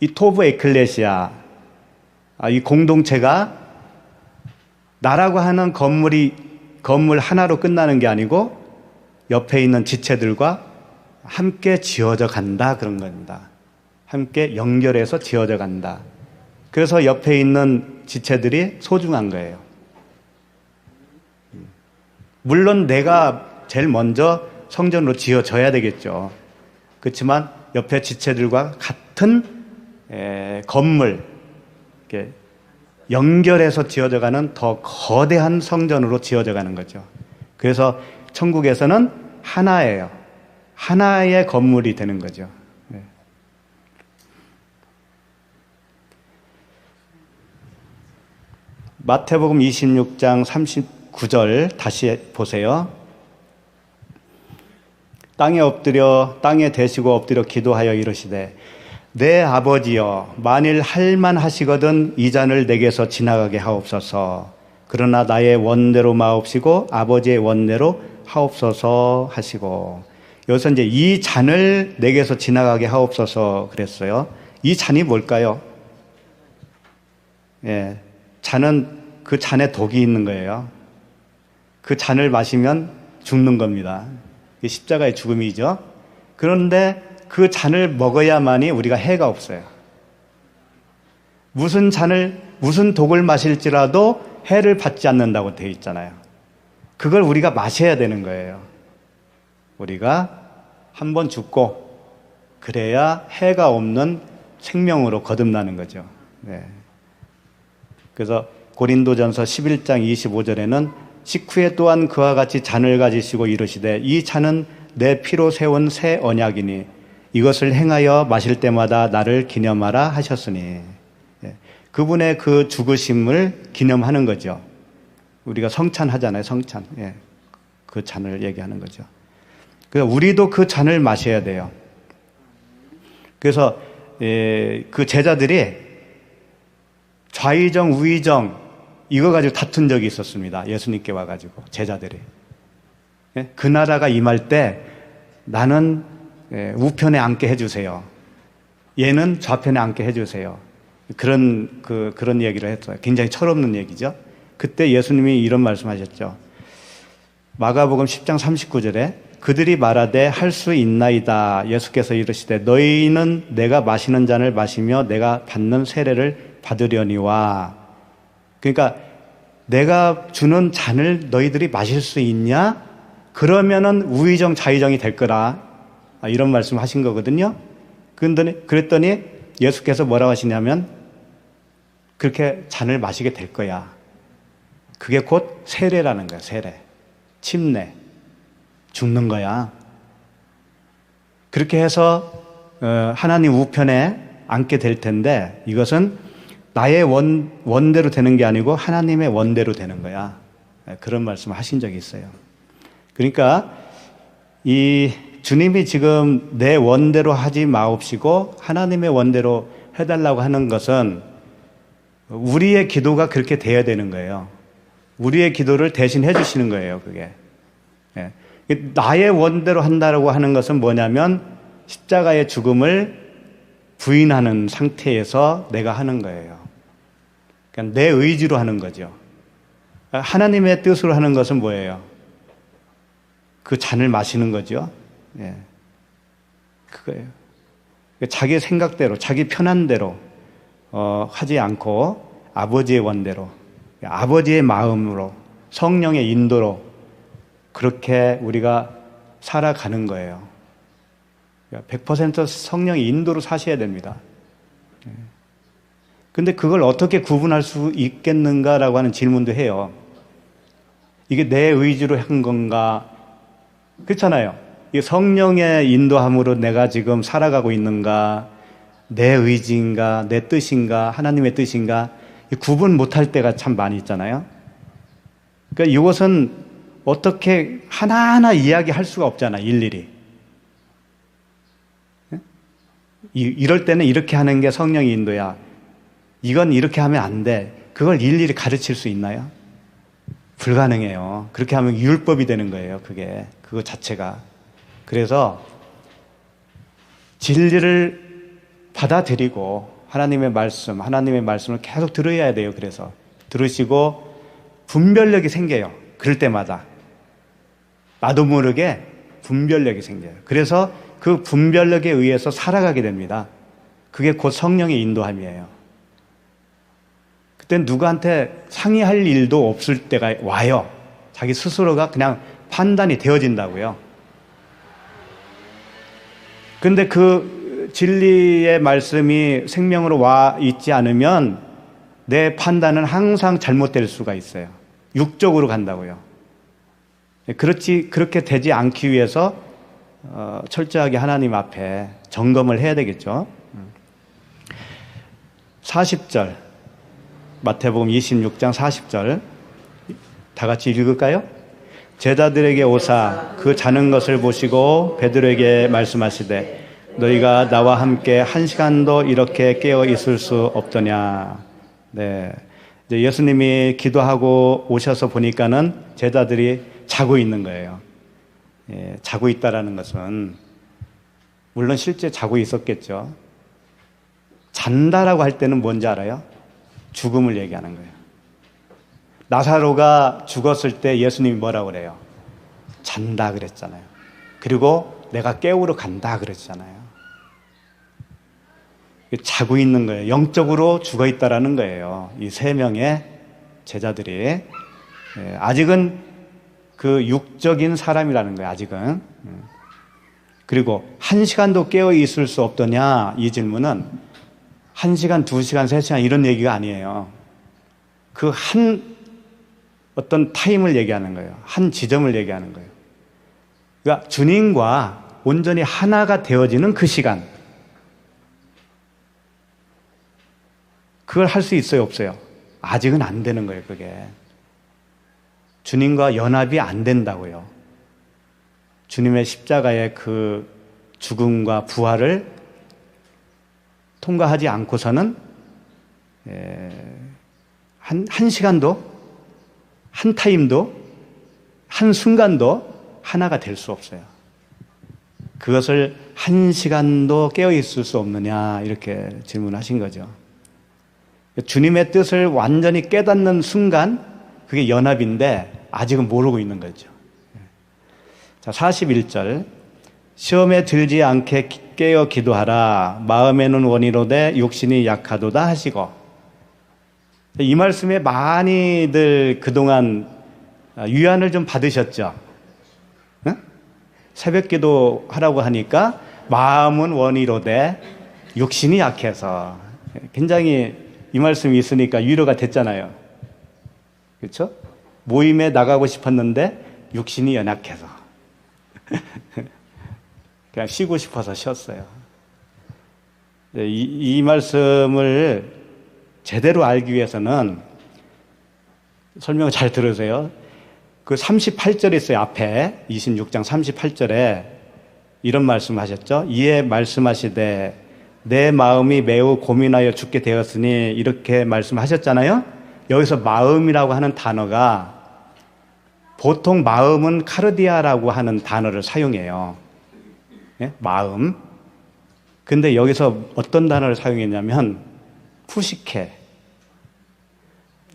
이 토브 에클레시아, 이 공동체가 나라고 하는 건물 하나로 끝나는 게 아니고 옆에 있는 지체들과 함께 지어져 간다, 그런 겁니다. 함께 연결해서 지어져 간다. 그래서 옆에 있는 지체들이 소중한 거예요. 물론 내가 제일 먼저 성전으로 지어져야 되겠죠. 그렇지만 옆에 지체들과 같은 건물, 이렇게 연결해서 지어져가는 더 거대한 성전으로 지어져가는 거죠. 그래서 천국에서는 하나예요. 하나의 건물이 되는 거죠. 네. 마태복음 26장 39절 다시 보세요. 땅에 대시고 엎드려 기도하여 이르시되 내 아버지여 만일 할만하시거든 이 잔을 내게서 지나가게 하옵소서. 그러나 나의 원대로 마옵시고 아버지의 원대로 하옵소서 하시고, 여기서 이제 이 잔을 내게서 지나가게 하옵소서 그랬어요. 이 잔이 뭘까요? 예, 잔은 그 잔에 독이 있는 거예요. 그 잔을 마시면 죽는 겁니다. 십자가의 죽음이죠. 그런데 그 잔을 먹어야만이 우리가 해가 없어요. 무슨 독을 마실지라도 해를 받지 않는다고 되어 있잖아요. 그걸 우리가 마셔야 되는 거예요. 우리가 한번 죽고 그래야 해가 없는 생명으로 거듭나는 거죠. 네. 그래서 고린도전서 11장 25절에는 식후에 또한 그와 같이 잔을 가지시고 이르시되 이 잔은 내 피로 세운 새 언약이니 이것을 행하여 마실 때마다 나를 기념하라 하셨으니, 그분의 그 죽으심을 기념하는 거죠. 우리가 성찬하잖아요. 성찬. 그 잔을 얘기하는 거죠. 그래서 우리도 그 잔을 마셔야 돼요. 그래서 그 제자들이 좌의정 우의정 이거 가지고 다툰 적이 있었습니다. 예수님께 와가지고 제자들이. 그 나라가 임할 때 나는 우편에 앉게 해주세요. 얘는 좌편에 앉게 해주세요. 그런 얘기를 했어요. 굉장히 철없는 얘기죠. 그때 예수님이 이런 말씀하셨죠. 마가복음 10장 39절에 그들이 말하되 할 수 있나이다. 예수께서 이르시되 너희는 내가 마시는 잔을 마시며 내가 받는 세례를 받으려니와. 그러니까 내가 주는 잔을 너희들이 마실 수 있냐? 그러면은 우의정 좌의정이 될 거라. 이런 말씀 하신 거거든요. 그랬더니 예수께서 뭐라고 하시냐면 그렇게 잔을 마시게 될 거야. 그게 곧 세례라는 거야. 세례. 침례. 죽는 거야. 그렇게 해서 하나님 우편에 앉게 될 텐데 이것은 나의 원대로 되는 게 아니고 하나님의 원대로 되는 거야. 그런 말씀을 하신 적이 있어요. 그러니까 이 주님이 지금 내 원대로 하지 마옵시고 하나님의 원대로 해달라고 하는 것은 우리의 기도가 그렇게 돼야 되는 거예요. 우리의 기도를 대신 해주시는 거예요. 그게. 나의 원대로 한다고 하는 것은 뭐냐면 십자가의 죽음을 부인하는 상태에서 내가 하는 거예요. 그러니까 내 의지로 하는 거죠. 하나님의 뜻으로 하는 것은 뭐예요? 그 잔을 마시는 거죠. 그거예요. 자기 생각대로, 자기 편한 대로 하지 않고 아버지의 원대로, 아버지의 마음으로, 성령의 인도로 그렇게 우리가 살아가는 거예요. 100% 성령의 인도로 사셔야 됩니다. 근데 그걸 어떻게 구분할 수 있겠는가라고 하는 질문도 해요. 이게 내 의지로 한 건가? 그렇잖아요. 이 성령의 인도함으로 내가 지금 살아가고 있는가? 내 의지인가? 내 뜻인가? 하나님의 뜻인가? 구분 못할 때가 참 많이 있잖아요. 그러니까 이것은 어떻게 하나하나 이야기할 수가 없잖아, 일일이. 이럴 때는 이렇게 하는 게 성령의 인도야. 이건 이렇게 하면 안 돼. 그걸 일일이 가르칠 수 있나요? 불가능해요. 그렇게 하면 율법이 되는 거예요, 그거 자체가. 그래서 진리를 받아들이고 하나님의 말씀을 계속 들어야 돼요. 그래서 들으시고 분별력이 생겨요. 그럴 때마다. 나도 모르게 분별력이 생겨요. 그래서 그 분별력에 의해서 살아가게 됩니다. 그게 곧 성령의 인도함이에요. 그때 누구한테 상의할 일도 없을 때가 와요. 자기 스스로가 그냥 판단이 되어진다고요. 근데 그 진리의 말씀이 생명으로 와 있지 않으면 내 판단은 항상 잘못될 수가 있어요. 육적으로 간다고요. 그렇게 되지 않기 위해서 철저하게 하나님 앞에 점검을 해야 되겠죠. 40절, 마태복음 26장 40절 다 같이 읽을까요? 제자들에게 오사 그 자는 것을 보시고 베드로에게 말씀하시되 너희가 나와 함께 1시간도 이렇게 깨어 있을 수 없더냐. 네, 이제 예수님이 기도하고 오셔서 보니까는 제자들이 자고 있는 거예요. 예, 자고 있다라는 것은 물론 실제 자고 있었겠죠. 잔다라고 할 때는 뭔지 알아요? 죽음을 얘기하는 거예요. 나사로가 죽었을 때 예수님이 뭐라고 그래요? 잔다 그랬잖아요. 그리고 내가 깨우러 간다 그랬잖아요. 자고 있는 거예요. 영적으로 죽어 있다라는 거예요. 이 세 명의 제자들이. 아직은 그 육적인 사람이라는 거예요. 아직은. 그리고 1시간도 깨어 있을 수 없더냐? 이 질문은 1시간, 2시간, 3시간 이런 얘기가 아니에요. 그 한 어떤 타임을 얘기하는 거예요. 한 지점을 얘기하는 거예요. 그러니까 주님과 온전히 하나가 되어지는 그 시간. 그걸 할 수 있어요, 없어요? 아직은 안 되는 거예요, 그게. 주님과 연합이 안 된다고요. 주님의 십자가의 그 죽음과 부활을 통과하지 않고서는 한 시간도, 한 타임도, 한 순간도 하나가 될 수 없어요. 그것을 1시간도 깨어 있을 수 없느냐 이렇게 질문하신 거죠. 주님의 뜻을 완전히 깨닫는 순간 그게 연합인데 아직은 모르고 있는 거죠. 자, 41절 시험에 들지 않게 깨어 기도하라. 마음에는 원이로되 육신이 약하도다 하시고. 이 말씀에 많이들 그동안 위안을 좀 받으셨죠. 응? 새벽 기도 하라고 하니까 마음은 원이로되 육신이 약해서. 굉장히 이 말씀이 있으니까 위로가 됐잖아요. 그렇죠? 모임에 나가고 싶었는데 육신이 연약해서 그냥 쉬고 싶어서 쉬었어요. 이 말씀을 제대로 알기 위해서는 설명을 잘 들으세요. 그 38절에 있어요. 앞에 26장 38절에 이런 말씀하셨죠. 이에 말씀하시되 내 마음이 매우 고민하여 죽게 되었으니 이렇게 말씀하셨잖아요. 여기서 마음이라고 하는 단어가 보통 마음은 카르디아라고 하는 단어를 사용해요. 예? 마음. 근데 여기서 어떤 단어를 사용했냐면 푸시케.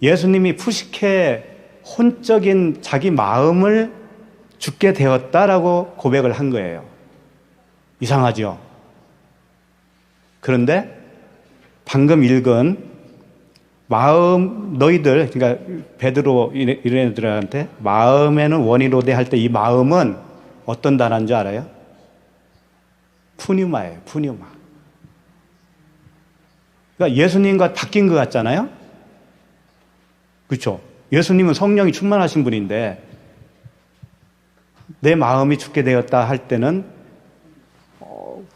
예수님이 푸시케 혼적인 자기 마음을 죽게 되었다라고 고백을 한 거예요. 이상하죠? 그런데 방금 읽은 마음 너희들 그러니까 베드로 이런 애들한테 마음에는 원이로되 할 때 이 마음은 어떤 단어인 줄 알아요? 푸뉴마예요. 푸뉴마. 그러니까 예수님과 바뀐 것 같잖아요. 그렇죠? 예수님은 성령이 충만하신 분인데 내 마음이 죽게 되었다 할 때는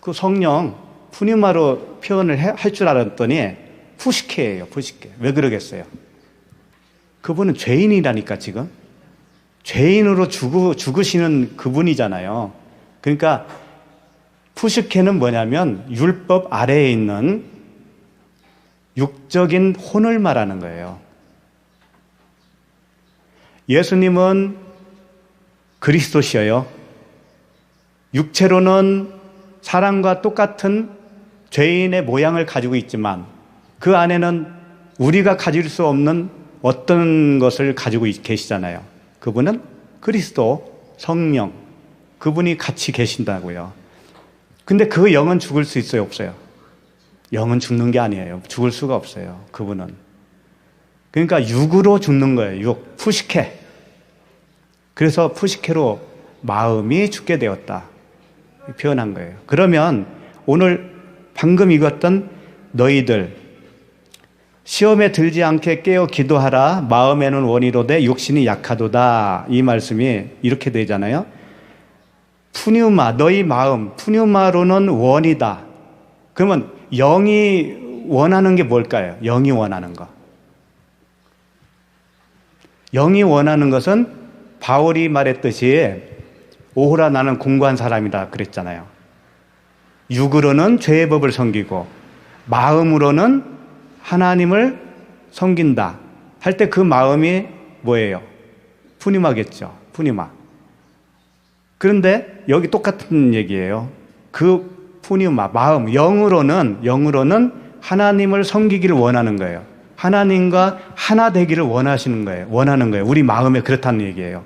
그 성령 푸뉴마로 표현을 할 줄 알았더니 푸시케예요. 푸시케. 왜 그러겠어요? 그분은 죄인이라니까 지금. 죄인으로 죽으시는 그분이잖아요. 그러니까 푸시케는 뭐냐면 율법 아래에 있는 육적인 혼을 말하는 거예요. 예수님은 그리스도시여요. 육체로는 사람과 똑같은 죄인의 모양을 가지고 있지만 그 안에는 우리가 가질 수 없는 어떤 것을 가지고 계시잖아요. 그분은 그리스도, 성령, 그분이 같이 계신다고요. 근데 그 영은 죽을 수 있어요, 없어요? 영은 죽는 게 아니에요. 죽을 수가 없어요, 그분은. 그러니까 육으로 죽는 거예요, 육. 푸시케. 그래서 푸시케로 마음이 죽게 되었다. 표현한 거예요. 그러면 오늘 방금 읽었던 너희들 시험에 들지 않게 깨어 기도하라. 마음에는 원이로되 육신이 약하도다. 이 말씀이 이렇게 되잖아요. 푸뉴마, 너희 마음, 푸뉴마로는 원이다. 그러면 영이 원하는 게 뭘까요? 영이 원하는 거. 영이 원하는 것은 바울이 말했듯이 오호라 나는 공고한 사람이다 그랬잖아요. 육으로는 죄의 법을 섬기고 마음으로는 하나님을 섬긴다 할 때 그 마음이 뭐예요? 푸니마겠죠. 푸니마. 그런데 여기 똑같은 얘기예요. 그 푸니마, 마음, 영으로는 하나님을 섬기기를 원하는 거예요. 하나님과 하나 되기를 원하시는 거예요. 원하는 거예요. 우리 마음에 그렇다는 얘기예요.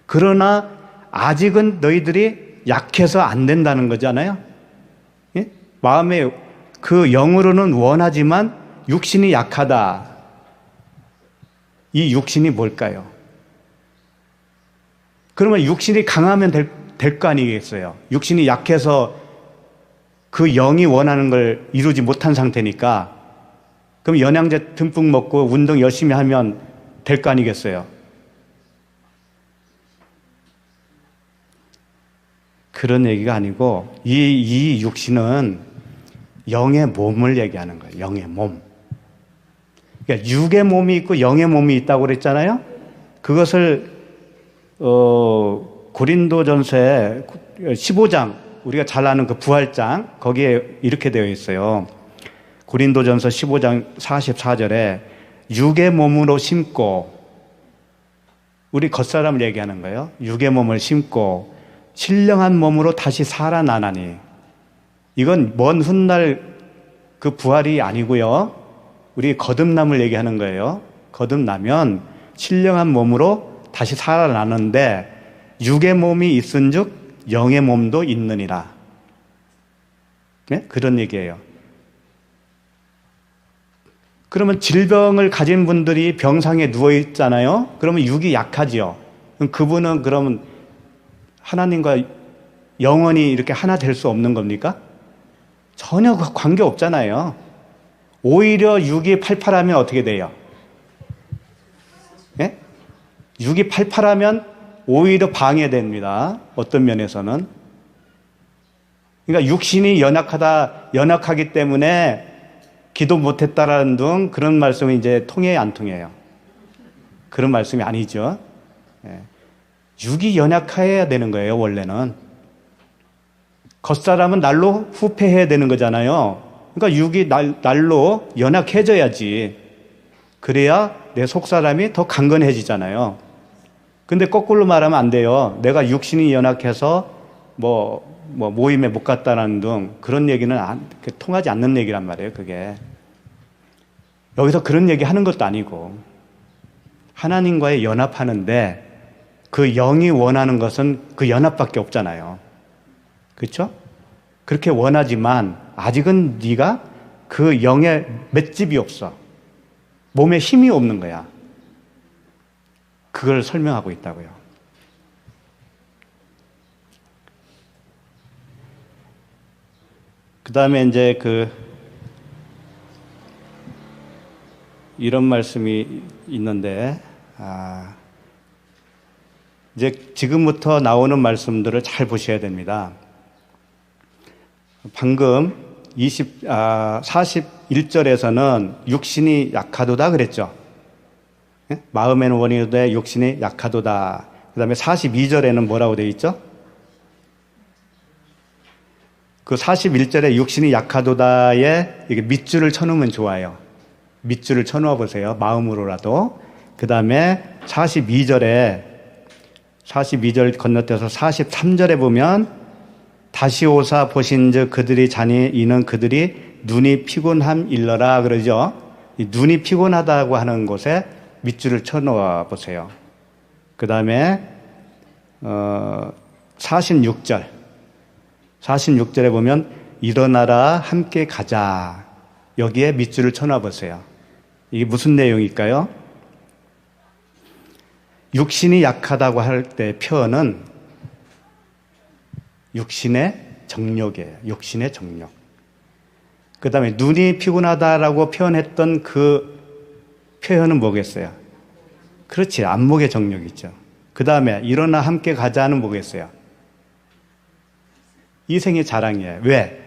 그러나 아직은 너희들이 약해서 안 된다는 거잖아요. 예? 마음에 그 영으로는 원하지만 육신이 약하다. 이 육신이 뭘까요? 그러면 육신이 강하면 될 거 아니겠어요? 육신이 약해서 그 영이 원하는 걸 이루지 못한 상태니까 그럼 영양제 듬뿍 먹고 운동 열심히 하면 될 거 아니겠어요? 그런 얘기가 아니고 이 육신은 영의 몸을 얘기하는 거예요. 영의 몸. 그러니까 육의 몸이 있고 영의 몸이 있다고 그랬잖아요. 그것을 고린도전서의 15장 우리가 잘 아는 그 부활장 거기에 이렇게 되어 있어요. 고린도전서 15장 44절에 육의 몸으로 심고 우리 겉사람을 얘기하는 거예요. 육의 몸을 심고 신령한 몸으로 다시 살아나나니 이건 먼 훗날 그 부활이 아니고요. 우리 거듭남을 얘기하는 거예요. 거듭나면 신령한 몸으로 다시 살아나는데 육의 몸이 있은즉 영의 몸도 있느니라. 네? 그런 얘기예요. 그러면 질병을 가진 분들이 병상에 누워 있잖아요. 그러면 육이 약하지요. 그분은 그러면 하나님과 영원히 이렇게 하나 될 수 없는 겁니까? 전혀 관계 없잖아요. 오히려 육이 팔팔하면 어떻게 돼요? 예? 육이 팔팔하면 오히려 방해됩니다. 어떤 면에서는. 그러니까 육신이 연약하기 때문에 기도 못했다라는 등 그런 말씀이 이제 통해요, 안 통해요? 그런 말씀이 아니죠. 예. 육이 연약해야 되는 거예요, 원래는. 겉사람은 날로 후패해야 되는 거잖아요. 그러니까 육이 날로 연약해져야지. 그래야 내 속사람이 더 강건해지잖아요. 근데 거꾸로 말하면 안 돼요. 내가 육신이 연약해서 모임에 못 갔다는 등 그런 얘기는 통하지 않는 얘기란 말이에요, 그게. 여기서 그런 얘기 하는 것도 아니고 하나님과의 연합하는데 그 영이 원하는 것은 그 연합밖에 없잖아요. 그렇죠? 그렇게 원하지만 아직은 네가 그 영의 맷집이 없어. 몸에 힘이 없는 거야. 그걸 설명하고 있다고요. 그 다음에 이제 이런 말씀이 있는데, 이제 지금부터 나오는 말씀들을 잘 보셔야 됩니다. 방금 41절에서는 육신이 약하도다 그랬죠. 예? 마음에는 원이 돼 육신이 약하도다. 그 다음에 42절에는 뭐라고 되어 있죠? 그 41절에 육신이 약하도다에 이게 밑줄을 쳐놓으면 좋아요. 밑줄을 쳐놓아 보세요. 마음으로라도. 그 다음에 42절 건너뛰어서 43절에 보면 다시 오사 보신즉 그들이 자니 이는 그들이 눈이 피곤함 일러라 그러죠. 이 눈이 피곤하다고 하는 곳에 밑줄을 쳐놓아 보세요. 그 다음에 46절에 보면 일어나라 함께 가자. 여기에 밑줄을 쳐놔 보세요. 이게 무슨 내용일까요? 육신이 약하다고 할 때 표현은 육신의 정욕이에요. 육신의 정욕. 그 다음에 눈이 피곤하다라고 표현했던 그 표현은 뭐겠어요? 그렇지. 안목의 정욕이죠. 그 다음에 일어나 함께 가자는 뭐겠어요? 이생의 자랑이에요. 왜?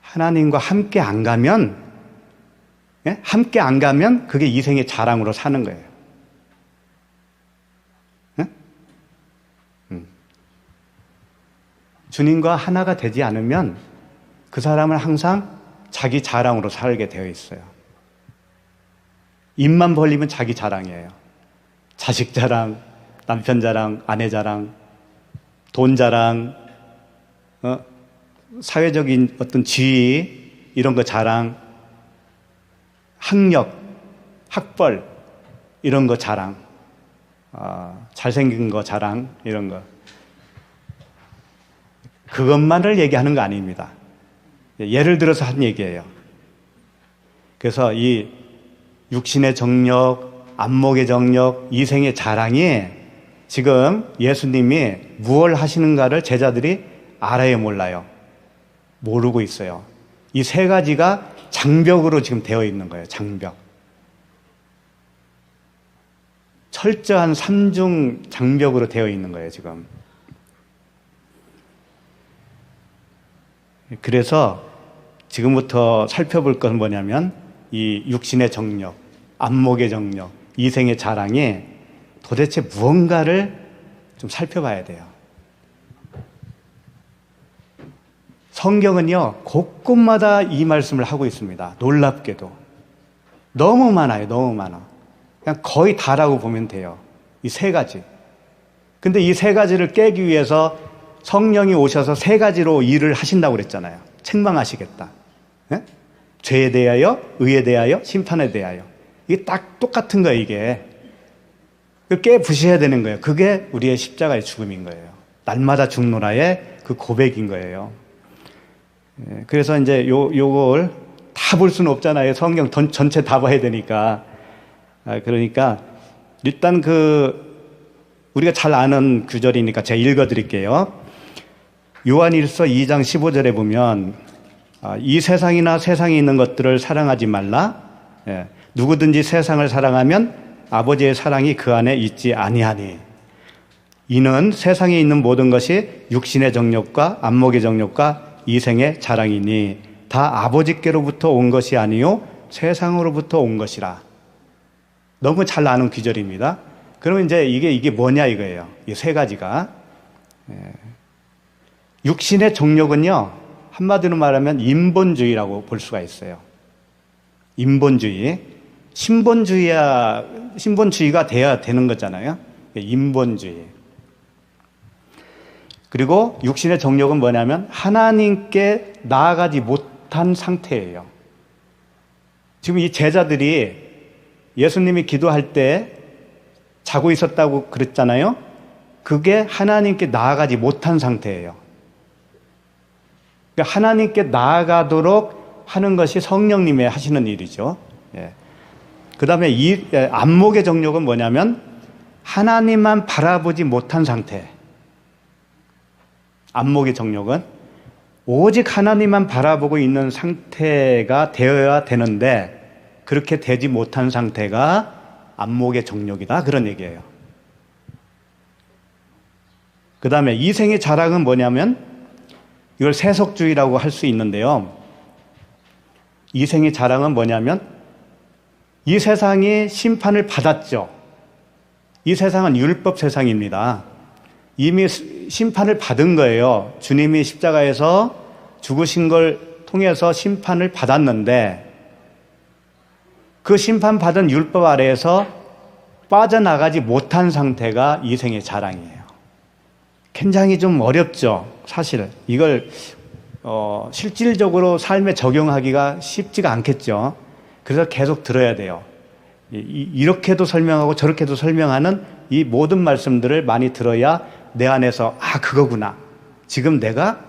하나님과 함께 안 가면, 예? 함께 안 가면 그게 이생의 자랑으로 사는 거예요. 예? 주님과 하나가 되지 않으면 그 사람은 항상 자기 자랑으로 살게 되어 있어요. 입만 벌리면 자기 자랑이에요. 자식 자랑, 남편 자랑, 아내 자랑, 돈 자랑, 사회적인 어떤 지위, 이런 거 자랑, 학력, 학벌, 이런 거 자랑, 잘생긴 거 자랑, 이런 거. 그것만을 얘기하는 거 아닙니다. 예를 들어서 한 얘기예요. 그래서 이 육신의 정력, 안목의 정력, 이생의 자랑이 지금 예수님이 무엇을 하시는가를 제자들이 알아요, 몰라요? 모르고 있어요. 이 세 가지가 장벽으로 지금 되어 있는 거예요. 장벽. 철저한 삼중 장벽으로 되어 있는 거예요, 지금. 그래서 지금부터 살펴볼 건 뭐냐면 이 육신의 정력, 안목의 정력, 이생의 자랑이 도대체 무언가를 좀 살펴봐야 돼요. 성경은요, 곳곳마다 이 말씀을 하고 있습니다. 놀랍게도. 너무 많아요, 너무 많아. 그냥 거의 다라고 보면 돼요. 이 세 가지. 근데 이 세 가지를 깨기 위해서 성령이 오셔서 세 가지로 일을 하신다고 그랬잖아요. 책망하시겠다. 예? 죄에 대하여, 의에 대하여, 심판에 대하여. 이게 딱 똑같은 거예요, 이게. 깨 부셔야 되는 거예요. 그게 우리의 십자가의 죽음인 거예요. 날마다 죽노라의 그 고백인 거예요. 그래서 이제 요걸 다 볼 수는 없잖아요. 성경 전체 다 봐야 되니까. 그러니까 일단 우리가 잘 아는 구절이니까 제가 읽어 드릴게요. 요한일서 2장 15절에 보면 이 세상이나 세상에 있는 것들을 사랑하지 말라. 누구든지 세상을 사랑하면 아버지의 사랑이 그 안에 있지 아니하니. 이는 세상에 있는 모든 것이 육신의 정욕과 안목의 정욕과 이생의 자랑이니 다 아버지께로부터 온 것이 아니요 세상으로부터 온 것이라. 너무 잘 아는 구절입니다. 그러면 이제 이게 뭐냐 이거예요. 이 세 가지가. 육신의 정욕은요, 한마디로 말하면 인본주의라고 볼 수가 있어요. 인본주의. 신본주의가 돼야 되는 거잖아요. 인본주의. 그리고 육신의 정욕은 뭐냐면 하나님께 나아가지 못한 상태예요. 지금 이 제자들이 예수님이 기도할 때 자고 있었다고 그랬잖아요. 그게 하나님께 나아가지 못한 상태예요. 그러니까 하나님께 나아가도록 하는 것이 성령님의 하시는 일이죠. 그 다음에 이 안목의 정욕은 뭐냐면 하나님만 바라보지 못한 상태. 안목의 정욕은 오직 하나님만 바라보고 있는 상태가 되어야 되는데 그렇게 되지 못한 상태가 안목의 정욕이다. 그런 얘기예요. 그 다음에 이생의 자랑은 뭐냐면 이걸 세속주의라고 할 수 있는데요. 이생의 자랑은 뭐냐면 이 세상이 심판을 받았죠. 이 세상은 율법 세상입니다. 이미 심판을 받은 거예요. 주님이 십자가에서 죽으신 걸 통해서 심판을 받았는데 그 심판받은 율법 아래에서 빠져나가지 못한 상태가 이생의 자랑이에요. 굉장히 좀 어렵죠. 사실 이걸 실질적으로 삶에 적용하기가 쉽지가 않겠죠. 그래서 계속 들어야 돼요. 이렇게도 설명하고 저렇게도 설명하는 이 모든 말씀들을 많이 들어야 내 안에서 그거구나. 지금 내가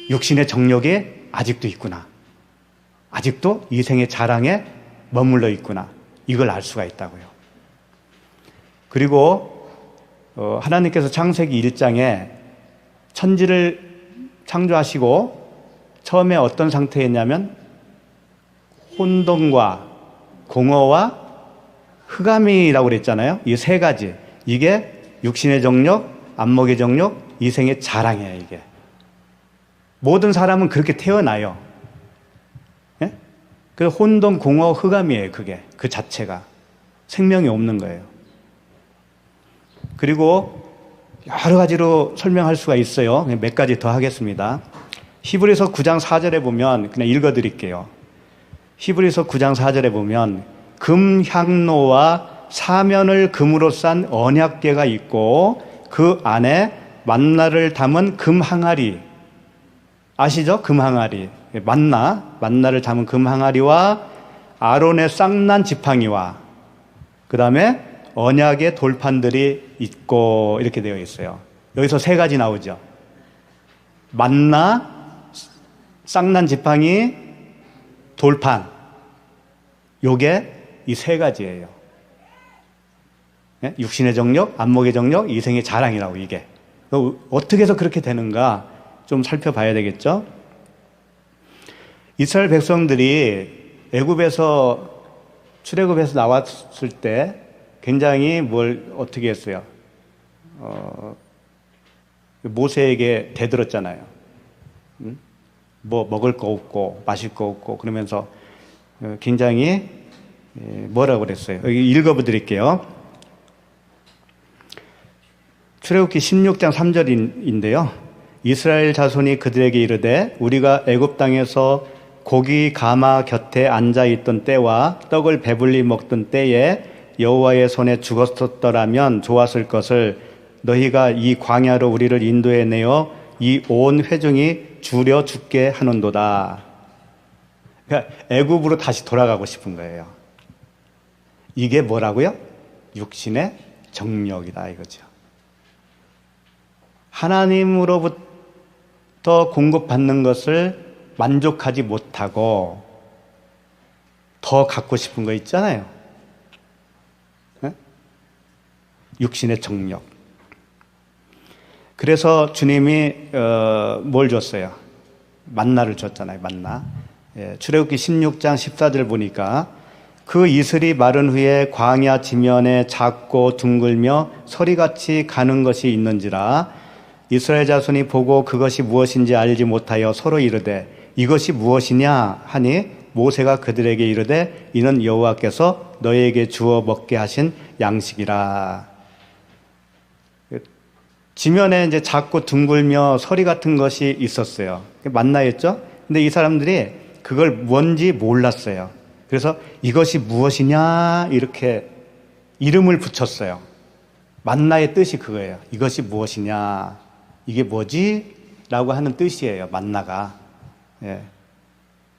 육신의 정욕이 아직도 있구나. 아직도 이생의 자랑에 머물러 있구나. 이걸 알 수가 있다고요. 그리고 하나님께서 창세기 1장에 천지를 창조하시고 처음에 어떤 상태였냐면 혼돈과 공허와 흑암이라고 그랬잖아요. 이 세 가지. 이게 육신의 정욕, 안목의 정욕, 이생의 자랑이에요, 이게. 모든 사람은 그렇게 태어나요. 예? 그 혼돈공허 흑암이에요. 그게 그 자체가 생명이 없는 거예요. 그리고 여러 가지로 설명할 수가 있어요. 몇 가지 더 하겠습니다. 히브리서 9장 4절에 보면 그냥 읽어드릴게요. 히브리서 9장 4절에 보면 금향로와 사면을 금으로 싼 언약궤가 있고 그 안에 만나를 담은 금항아리, 아시죠? 금항아리, 만나를 담은 금항아리와 아론의 쌍난 지팡이와 그 다음에 언약의 돌판들이 있고 이렇게 되어 있어요. 여기서 세 가지 나오죠. 만나, 쌍난 지팡이, 돌판. 요게 이 세 가지예요. 육신의 정력, 안목의 정력, 이생의 자랑이라고 이게. 어떻게 해서 그렇게 되는가 좀 살펴봐야 되겠죠. 이스라엘 백성들이 애굽에서 출애굽에서 나왔을 때 굉장히 뭘 어떻게 했어요? 모세에게 대들었잖아요. 뭐 먹을 거 없고 마실 거 없고 그러면서 굉장히 뭐라고 그랬어요? 여기 읽어드릴게요. 출애굽기 16장 3절인데요. 이스라엘 자손이 그들에게 이르되 우리가 애굽 땅에서 고기 가마 곁에 앉아 있던 때와 떡을 배불리 먹던 때에 여호와의 손에 죽었었더라면 좋았을 것을 너희가 이 광야로 우리를 인도해 내어 이 온 회중이 줄여 죽게 하는도다. 그러니까 애굽으로 다시 돌아가고 싶은 거예요. 이게 뭐라고요? 육신의 정력이다 이거죠. 하나님으로부터 공급받는 것을 만족하지 못하고 더 갖고 싶은 거 있잖아요. 네? 육신의 정력. 그래서 주님이 뭘 줬어요? 만나를 줬잖아요. 만나. 출애굽기 16장 14절 보니까 그 이슬이 마른 후에 광야 지면에 작고 둥글며 서리같이 가는 것이 있는지라 이스라엘 자손이 보고 그것이 무엇인지 알지 못하여 서로 이르되 이것이 무엇이냐 하니 모세가 그들에게 이르되 이는 여호와께서 너희에게 주어 먹게 하신 양식이라. 지면에 이제 작고 둥글며 서리 같은 것이 있었어요. 만나였죠? 근데 이 사람들이 그걸 뭔지 몰랐어요. 그래서 이것이 무엇이냐 이렇게 이름을 붙였어요. 만나의 뜻이 그거예요. 이것이 무엇이냐, 이게 뭐지? 라고 하는 뜻이에요. 만나가. 예.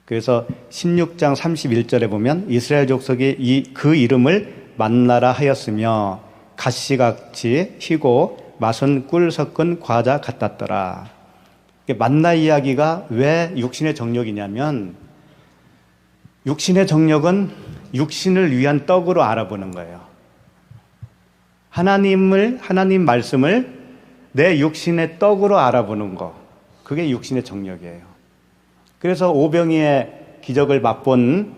그래서 16장 31절에 보면 이스라엘 족속이 그 이름을 만나라 하였으며 가시같이 희고 맛은 꿀 섞은 과자 같았더라. 만나 이야기가 왜 육신의 정력이냐면 육신의 정력은 육신을 위한 떡으로 알아보는 거예요. 하나님 말씀을 내 육신의 떡으로 알아보는 거. 그게 육신의 정력이에요. 그래서 오병이의 기적을 맛본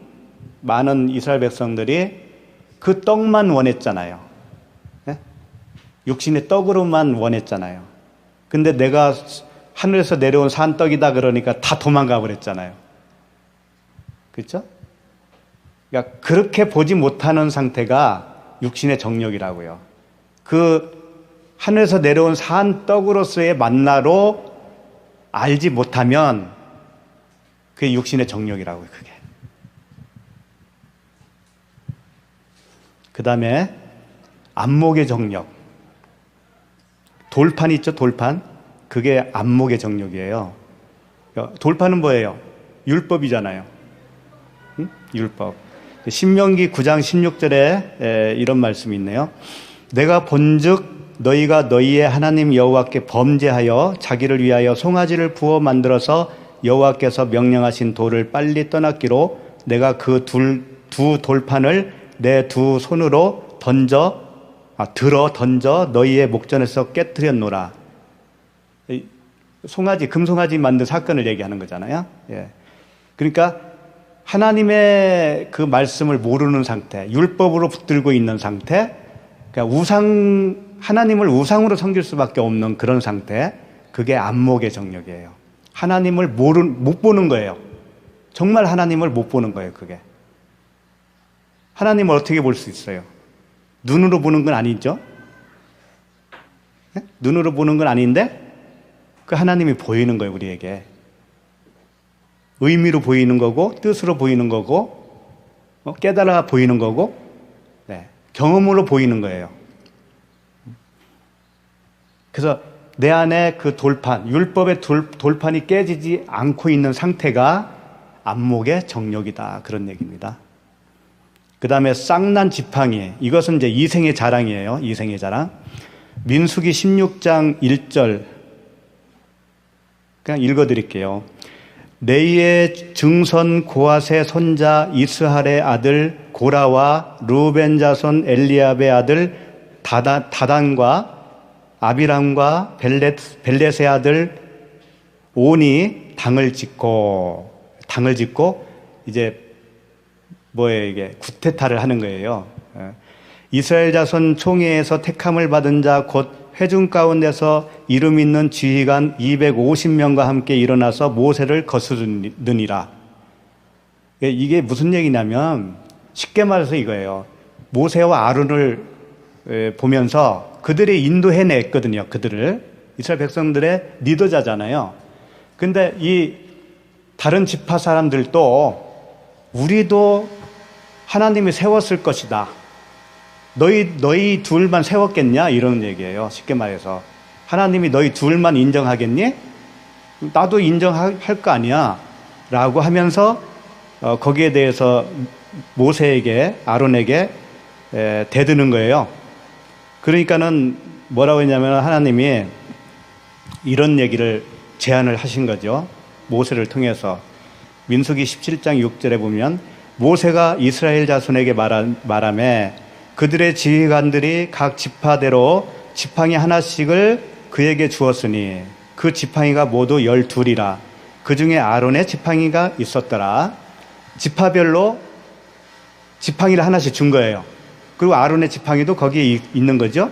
많은 이스라엘 백성들이 그 떡만 원했잖아요. 네? 육신의 떡으로만 원했잖아요. 근데 내가 하늘에서 내려온 산떡이다 그러니까 다 도망가 버렸잖아요. 그렇죠? 그러니까 그렇게 보지 못하는 상태가 육신의 정력이라고요. 그 하늘에서 내려온 산떡으로서의 만나로 알지 못하면 그게 육신의 정력이라고요. 그게. 그 다음에 안목의 정력. 돌판 있죠, 돌판. 그게 안목의 정력이에요. 돌판은 뭐예요? 율법이잖아요. 응? 율법. 신명기 9장 16절에 이런 말씀이 있네요. 내가 본즉 너희가 너희의 하나님 여호와께 범죄하여 자기를 위하여 송아지를 부어 만들어서 여호와께서 명령하신 돌을 빨리 떠났기로 내가 그 두 돌판을 내 두 손으로 들어 던져 너희의 목전에서 깨뜨렸노라. 송아지, 금송아지 만든 사건을 얘기하는 거잖아요. 예. 그러니까 하나님의 그 말씀을 모르는 상태, 율법으로 붙들고 있는 상태, 그러니까 하나님을 우상으로 섬길 수밖에 없는 그런 상태, 그게 안목의 정력이에요. 하나님을 못 보는 거예요. 정말 하나님을 못 보는 거예요, 그게. 하나님을 어떻게 볼 수 있어요? 눈으로 보는 건 아니죠? 네? 눈으로 보는 건 아닌데, 그 하나님이 보이는 거예요, 우리에게. 의미로 보이는 거고, 뜻으로 보이는 거고, 깨달아 보이는 거고, 네, 경험으로 보이는 거예요. 그래서 내 안에 그 돌판, 율법의 돌판이 깨지지 않고 있는 상태가 안목의 정욕이다. 그런 얘기입니다. 그 다음에 쌍난 지팡이. 이것은 이제 이생의 자랑이에요. 이생의 자랑. 민수기 16장 1절. 그냥 읽어드릴게요. 레이의 증손 고앗의 손자 이스할의 아들 고라와 루벤 자손 엘리압의 아들 다단과 아비람과 벨렛의 아들 온이 당을 짓고 이제 뭐예요, 이게 구테타를 하는 거예요. 이스라엘 자손 총회에서 택함을 받은 자 곧 회중 가운데서 이름 있는 지휘관 250명과 함께 일어나서 모세를 거스르느니라. 이게 무슨 얘기냐면 쉽게 말해서 이거예요. 모세와 아론을 보면서 그들이 인도해냈거든요. 그들을. 이스라엘 백성들의 리더자잖아요. 근데 이 다른 지파 사람들도 우리도 하나님이 세웠을 것이다. 너희 둘만 세웠겠냐? 이런 얘기예요. 쉽게 말해서. 하나님이 너희 둘만 인정하겠니? 나도 인정할 거 아니야. 라고 하면서 거기에 대해서 모세에게, 아론에게 대드는 거예요. 그러니까는 뭐라고 했냐면 하나님이 이런 얘기를 제안을 하신 거죠. 모세를 통해서. 민수기 17장 6절에 보면 모세가 이스라엘 자손에게 말하매 그들의 지휘관들이 각 지파대로 지팡이 하나씩을 그에게 주었으니 그 지팡이가 모두 12이라. 그 중에 아론의 지팡이가 있었더라. 지파별로 지팡이를 하나씩 준 거예요. 그리고 아론의 지팡이도 거기에 있는 거죠.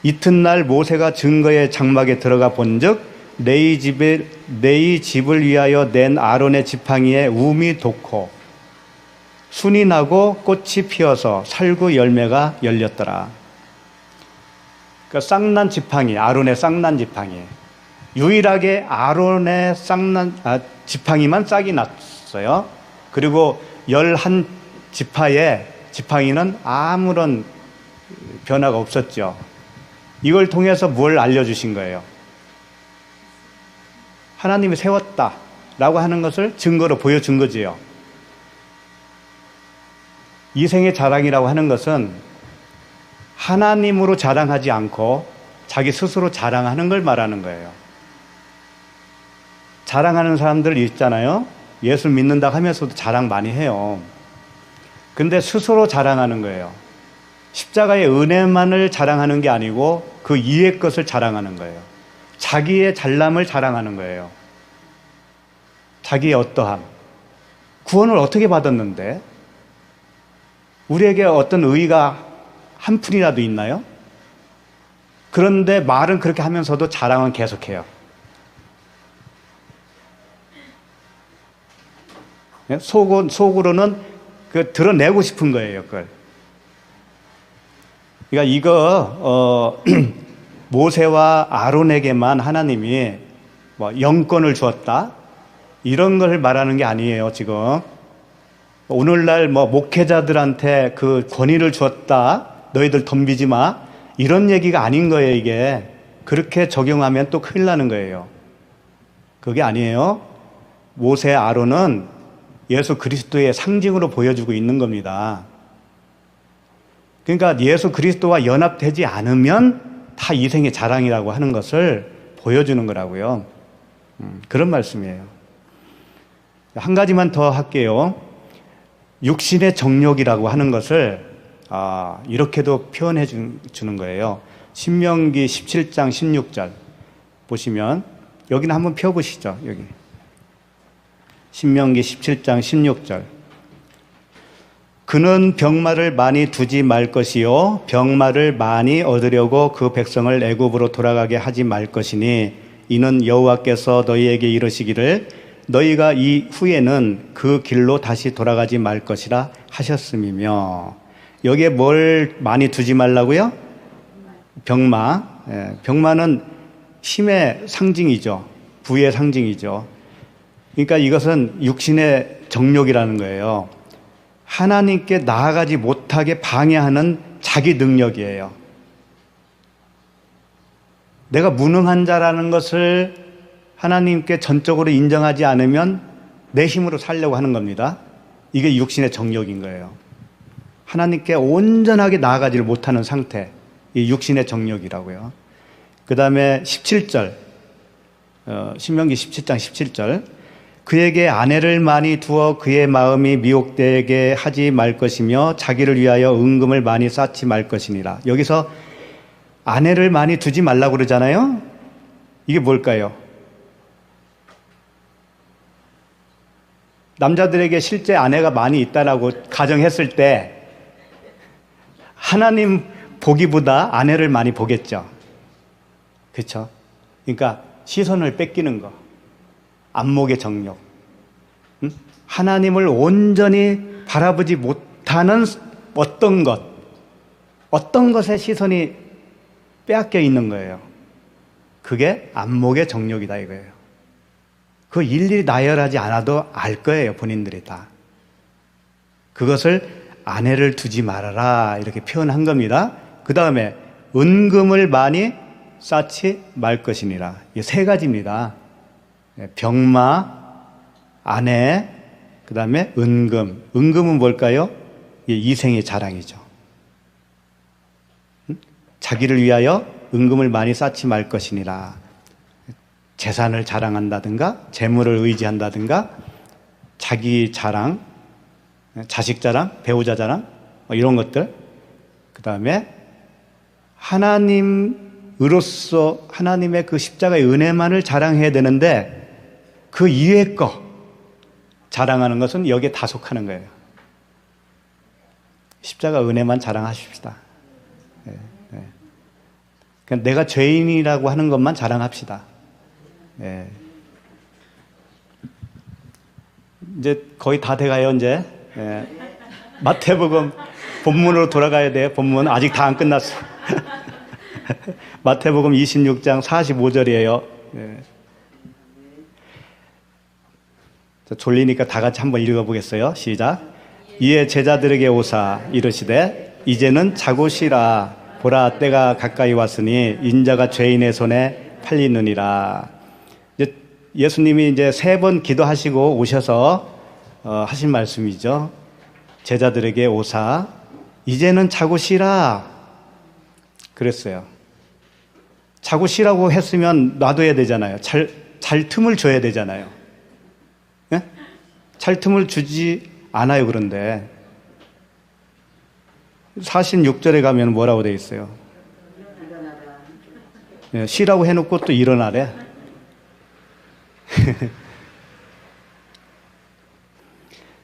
이튿날 모세가 증거의 장막에 들어가 본즉 레이 집을 위하여 낸 아론의 지팡이에 움이 돋고 순이 나고 꽃이 피어서 살구 열매가 열렸더라. 그러니까 쌍난 지팡이, 아론의 쌍난 지팡이. 유일하게 아론의 지팡이만 싹이 났어요. 그리고 11지파의 지팡이는 아무런 변화가 없었죠. 이걸 통해서 뭘 알려주신 거예요? 하나님이 세웠다라고 하는 것을 증거로 보여준 거지요. 이생의 자랑이라고 하는 것은 하나님으로 자랑하지 않고 자기 스스로 자랑하는 걸 말하는 거예요. 자랑하는 사람들 있잖아요. 예수 믿는다 하면서도 자랑 많이 해요. 근데 스스로 자랑하는 거예요. 십자가의 은혜만을 자랑하는 게 아니고 그 이의 것을 자랑하는 거예요. 자기의 잘남을 자랑하는 거예요. 자기의 어떠함. 구원을 어떻게 받았는데? 우리에게 어떤 의의가 한 푼이라도 있나요? 그런데 말은 그렇게 하면서도 자랑은 계속해요. 속으로는 드러내고 싶은 거예요, 그걸. 그러니까 이거 모세와 아론에게만 하나님이 영권을 주었다 이런 걸 말하는 게 아니에요. 지금 오늘날 목회자들한테 그 권위를 주었다, 너희들 덤비지 마 이런 얘기가 아닌 거예요. 이게 그렇게 적용하면 또 큰일 나는 거예요. 그게 아니에요. 모세, 아론은 예수 그리스도의 상징으로 보여주고 있는 겁니다. 그러니까 예수 그리스도와 연합되지 않으면 다 이생의 자랑이라고 하는 것을 보여주는 거라고요. 그런 말씀이에요. 한 가지만 더 할게요. 육신의 정욕이라고 하는 것을 이렇게도 표현해 주는 거예요. 신명기 17장 16절 보시면 여기는 한번 펴보시죠. 여기 신명기 17장 16절. 그는 병마를 많이 두지 말 것이요 병마를 많이 얻으려고 그 백성을 애굽으로 돌아가게 하지 말 것이니 이는 여호와께서 너희에게 이르시기를 너희가 이 후에는 그 길로 다시 돌아가지 말 것이라 하셨음이며. 여기에 뭘 많이 두지 말라고요? 병마. 병마는 힘의 상징이죠. 부의 상징이죠. 그러니까 이것은 육신의 정욕이라는 거예요. 하나님께 나아가지 못하게 방해하는 자기 능력이에요. 내가 무능한 자라는 것을 하나님께 전적으로 인정하지 않으면 내 힘으로 살려고 하는 겁니다. 이게 육신의 정욕인 거예요. 하나님께 온전하게 나아가지를 못하는 상태, 이 육신의 정욕이라고요. 그 다음에 17절, 신명기 17장 17절, 그에게 아내를 많이 두어 그의 마음이 미혹되게 하지 말 것이며 자기를 위하여 은금을 많이 쌓지 말 것이니라. 여기서 아내를 많이 두지 말라고 그러잖아요. 이게 뭘까요? 남자들에게 실제 아내가 많이 있다라고 가정했을 때 하나님 보기보다 아내를 많이 보겠죠. 그렇죠? 그러니까 시선을 뺏기는 거, 안목의 정욕, 하나님을 온전히 바라보지 못하는 어떤 것에 시선이 빼앗겨 있는 거예요. 그게 안목의 정욕이다 이거예요. 그거 일일이 나열하지 않아도 알 거예요, 본인들이 다. 그것을 아내를 두지 말아라 이렇게 표현한 겁니다. 그 다음에 은금을 많이 쌓지 말 것이니라. 이게 세 가지입니다. 병마, 아내, 그 다음에 은금. 은금은 뭘까요? 이게 이생의 자랑이죠. 자기를 위하여 은금을 많이 쌓지 말 것이니라. 재산을 자랑한다든가 재물을 의지한다든가 자기 자랑, 자식 자랑, 배우자 자랑 이런 것들. 그 다음에 하나님으로서 하나님의 그 십자가의 은혜만을 자랑해야 되는데 그 이외의 거 자랑하는 것은 여기에 다 속하는 거예요. 십자가 은혜만 자랑하십시다. 네, 네. 그냥 내가 죄인이라고 하는 것만 자랑합시다. 네. 이제 거의 다 돼가요, 이제. 네. 마태복음 본문으로 돌아가야 돼요. 본문 아직 다 안 끝났어. 마태복음 26장 45절이에요. 네. 졸리니까 다 같이 한번 읽어보겠어요. 시작. 이에 제자들에게 오사 이르시되 이제는 자고 쉬라. 보라 때가 가까이 왔으니 인자가 죄인의 손에 팔리느니라. 예수님이 이제 3번 기도하시고 오셔서 하신 말씀이죠. 제자들에게 오사 이제는 자고 쉬라 그랬어요. 자고 쉬라고 했으면 놔둬야 되잖아요. 잘 틈을 줘야 되잖아요. 네? 잘 틈을 주지 않아요. 그런데 46절에 가면 뭐라고 되어 있어요? 네, 쉬라고 해놓고 또 일어나래.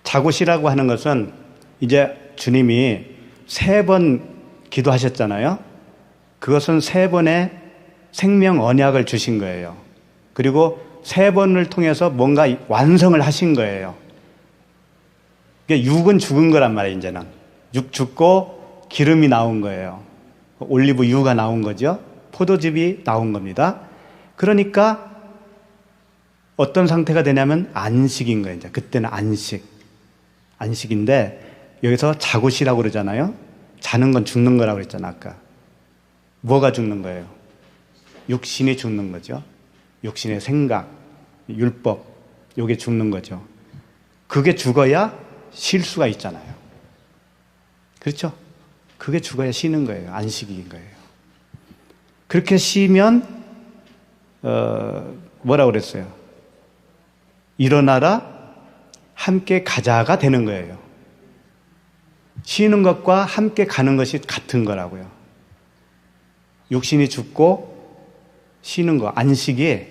자고 쉬라고 하는 것은 이제 주님이 3번 기도하셨잖아요. 그것은 3번의 생명 언약을 주신 거예요. 그리고 3번을 통해서 뭔가 완성을 하신 거예요. 육은 죽은 거란 말이에요. 이제는 육 죽고 기름이 나온 거예요. 올리브유가 나온 거죠. 포도즙이 나온 겁니다. 그러니까 어떤 상태가 되냐면 안식인 거예요. 이제 그때는 안식인데 여기서 자고 쉬라고 그러잖아요. 자는 건 죽는 거라고 그랬잖아 아까. 뭐가 죽는 거예요? 육신이 죽는 거죠. 육신의 생각, 율법, 요게 죽는 거죠. 그게 죽어야 쉴 수가 있잖아요. 그렇죠? 그게 죽어야 쉬는 거예요. 안식인 거예요. 그렇게 쉬면 뭐라고 그랬어요? 일어나라 함께 가자가 되는 거예요. 쉬는 것과 함께 가는 것이 같은 거라고요. 육신이 죽고 쉬는 거, 안식이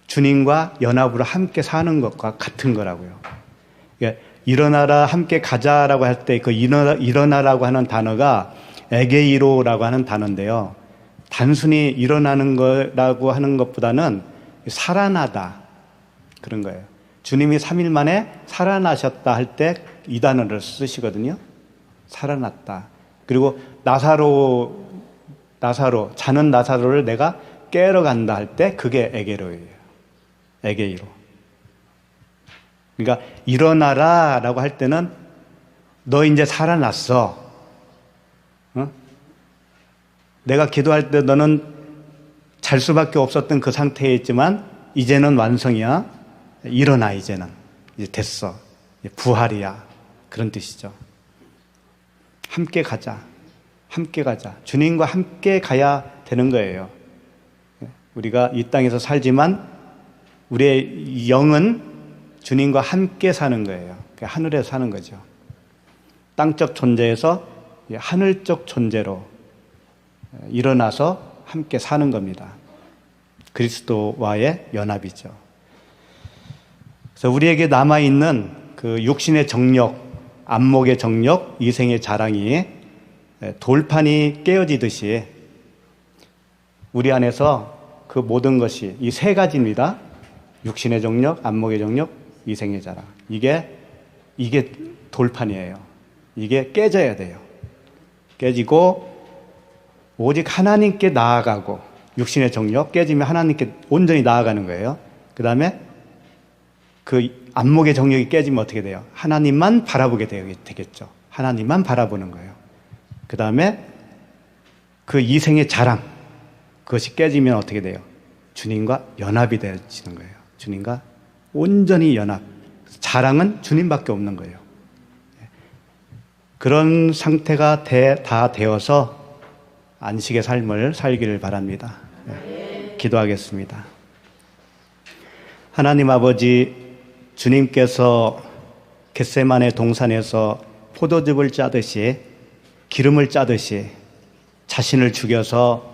주님과 연합으로 함께 사는 것과 같은 거라고요. 그러니까 일어나라 함께 가자라고 할 때 그 일어나라고 하는 단어가 에게이로라고 하는 단어인데요. 단순히 일어나는 거라고 하는 것보다는 살아나다 그런 거예요. 주님이 3일 만에 살아나셨다 할 때 이 단어를 쓰시거든요. 살아났다. 그리고 자는 나사로를 내가 깨러 간다 할 때 그게 에게로예요. 에게이로. 그러니까 일어나라 라고 할 때는 너 이제 살아났어. 내가 기도할 때 너는 잘 수밖에 없었던 그 상태에 있지만 이제는 완성이야. 일어나 이제는. 이제 됐어. 이제 부활이야. 그런 뜻이죠. 함께 가자. 함께 가자. 주님과 함께 가야 되는 거예요. 우리가 이 땅에서 살지만 우리의 영은 주님과 함께 사는 거예요. 하늘에서 사는 거죠. 땅적 존재에서 하늘적 존재로 일어나서 함께 사는 겁니다. 그리스도와의 연합이죠. 그래서 우리에게 남아있는 그 육신의 정력, 안목의 정력, 이생의 자랑이 돌판이 깨어지듯이 우리 안에서 그 모든 것이 이 세 가지입니다. 육신의 정력, 안목의 정력, 이생의 자랑. 이게 돌판이에요. 이게 깨져야 돼요. 깨지고 오직 하나님께 나아가고 육신의 정력 깨지면 하나님께 온전히 나아가는 거예요. 그 다음에 그 안목의 정력이 깨지면 어떻게 돼요? 하나님만 바라보게 되겠죠. 하나님만 바라보는 거예요. 그 다음에 그 이생의 자랑 그것이 깨지면 어떻게 돼요? 주님과 연합이 되어지는 거예요. 주님과 온전히 연합. 자랑은 주님밖에 없는 거예요. 그런 상태가 다 되어서 안식의 삶을 살기를 바랍니다. 기도하겠습니다. 하나님 아버지, 주님께서 겟세마네 동산에서 포도즙을 짜듯이 기름을 짜듯이 자신을 죽여서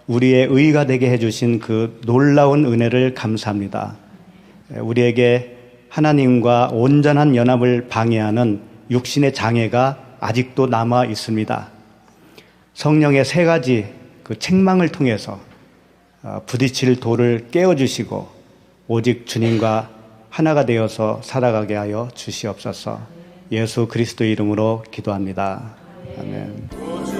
우리의 의가 되게 해주신 그 놀라운 은혜를 감사합니다. 우리에게 하나님과 온전한 연합을 방해하는 육신의 장애가 아직도 남아 있습니다. 성령의 세 가지 그 책망을 통해서 부딪힐 돌을 깨워주시고 오직 주님과 하나가 되어서 살아가게 하여 주시옵소서. 예수 그리스도 이름으로 기도합니다. 아멘.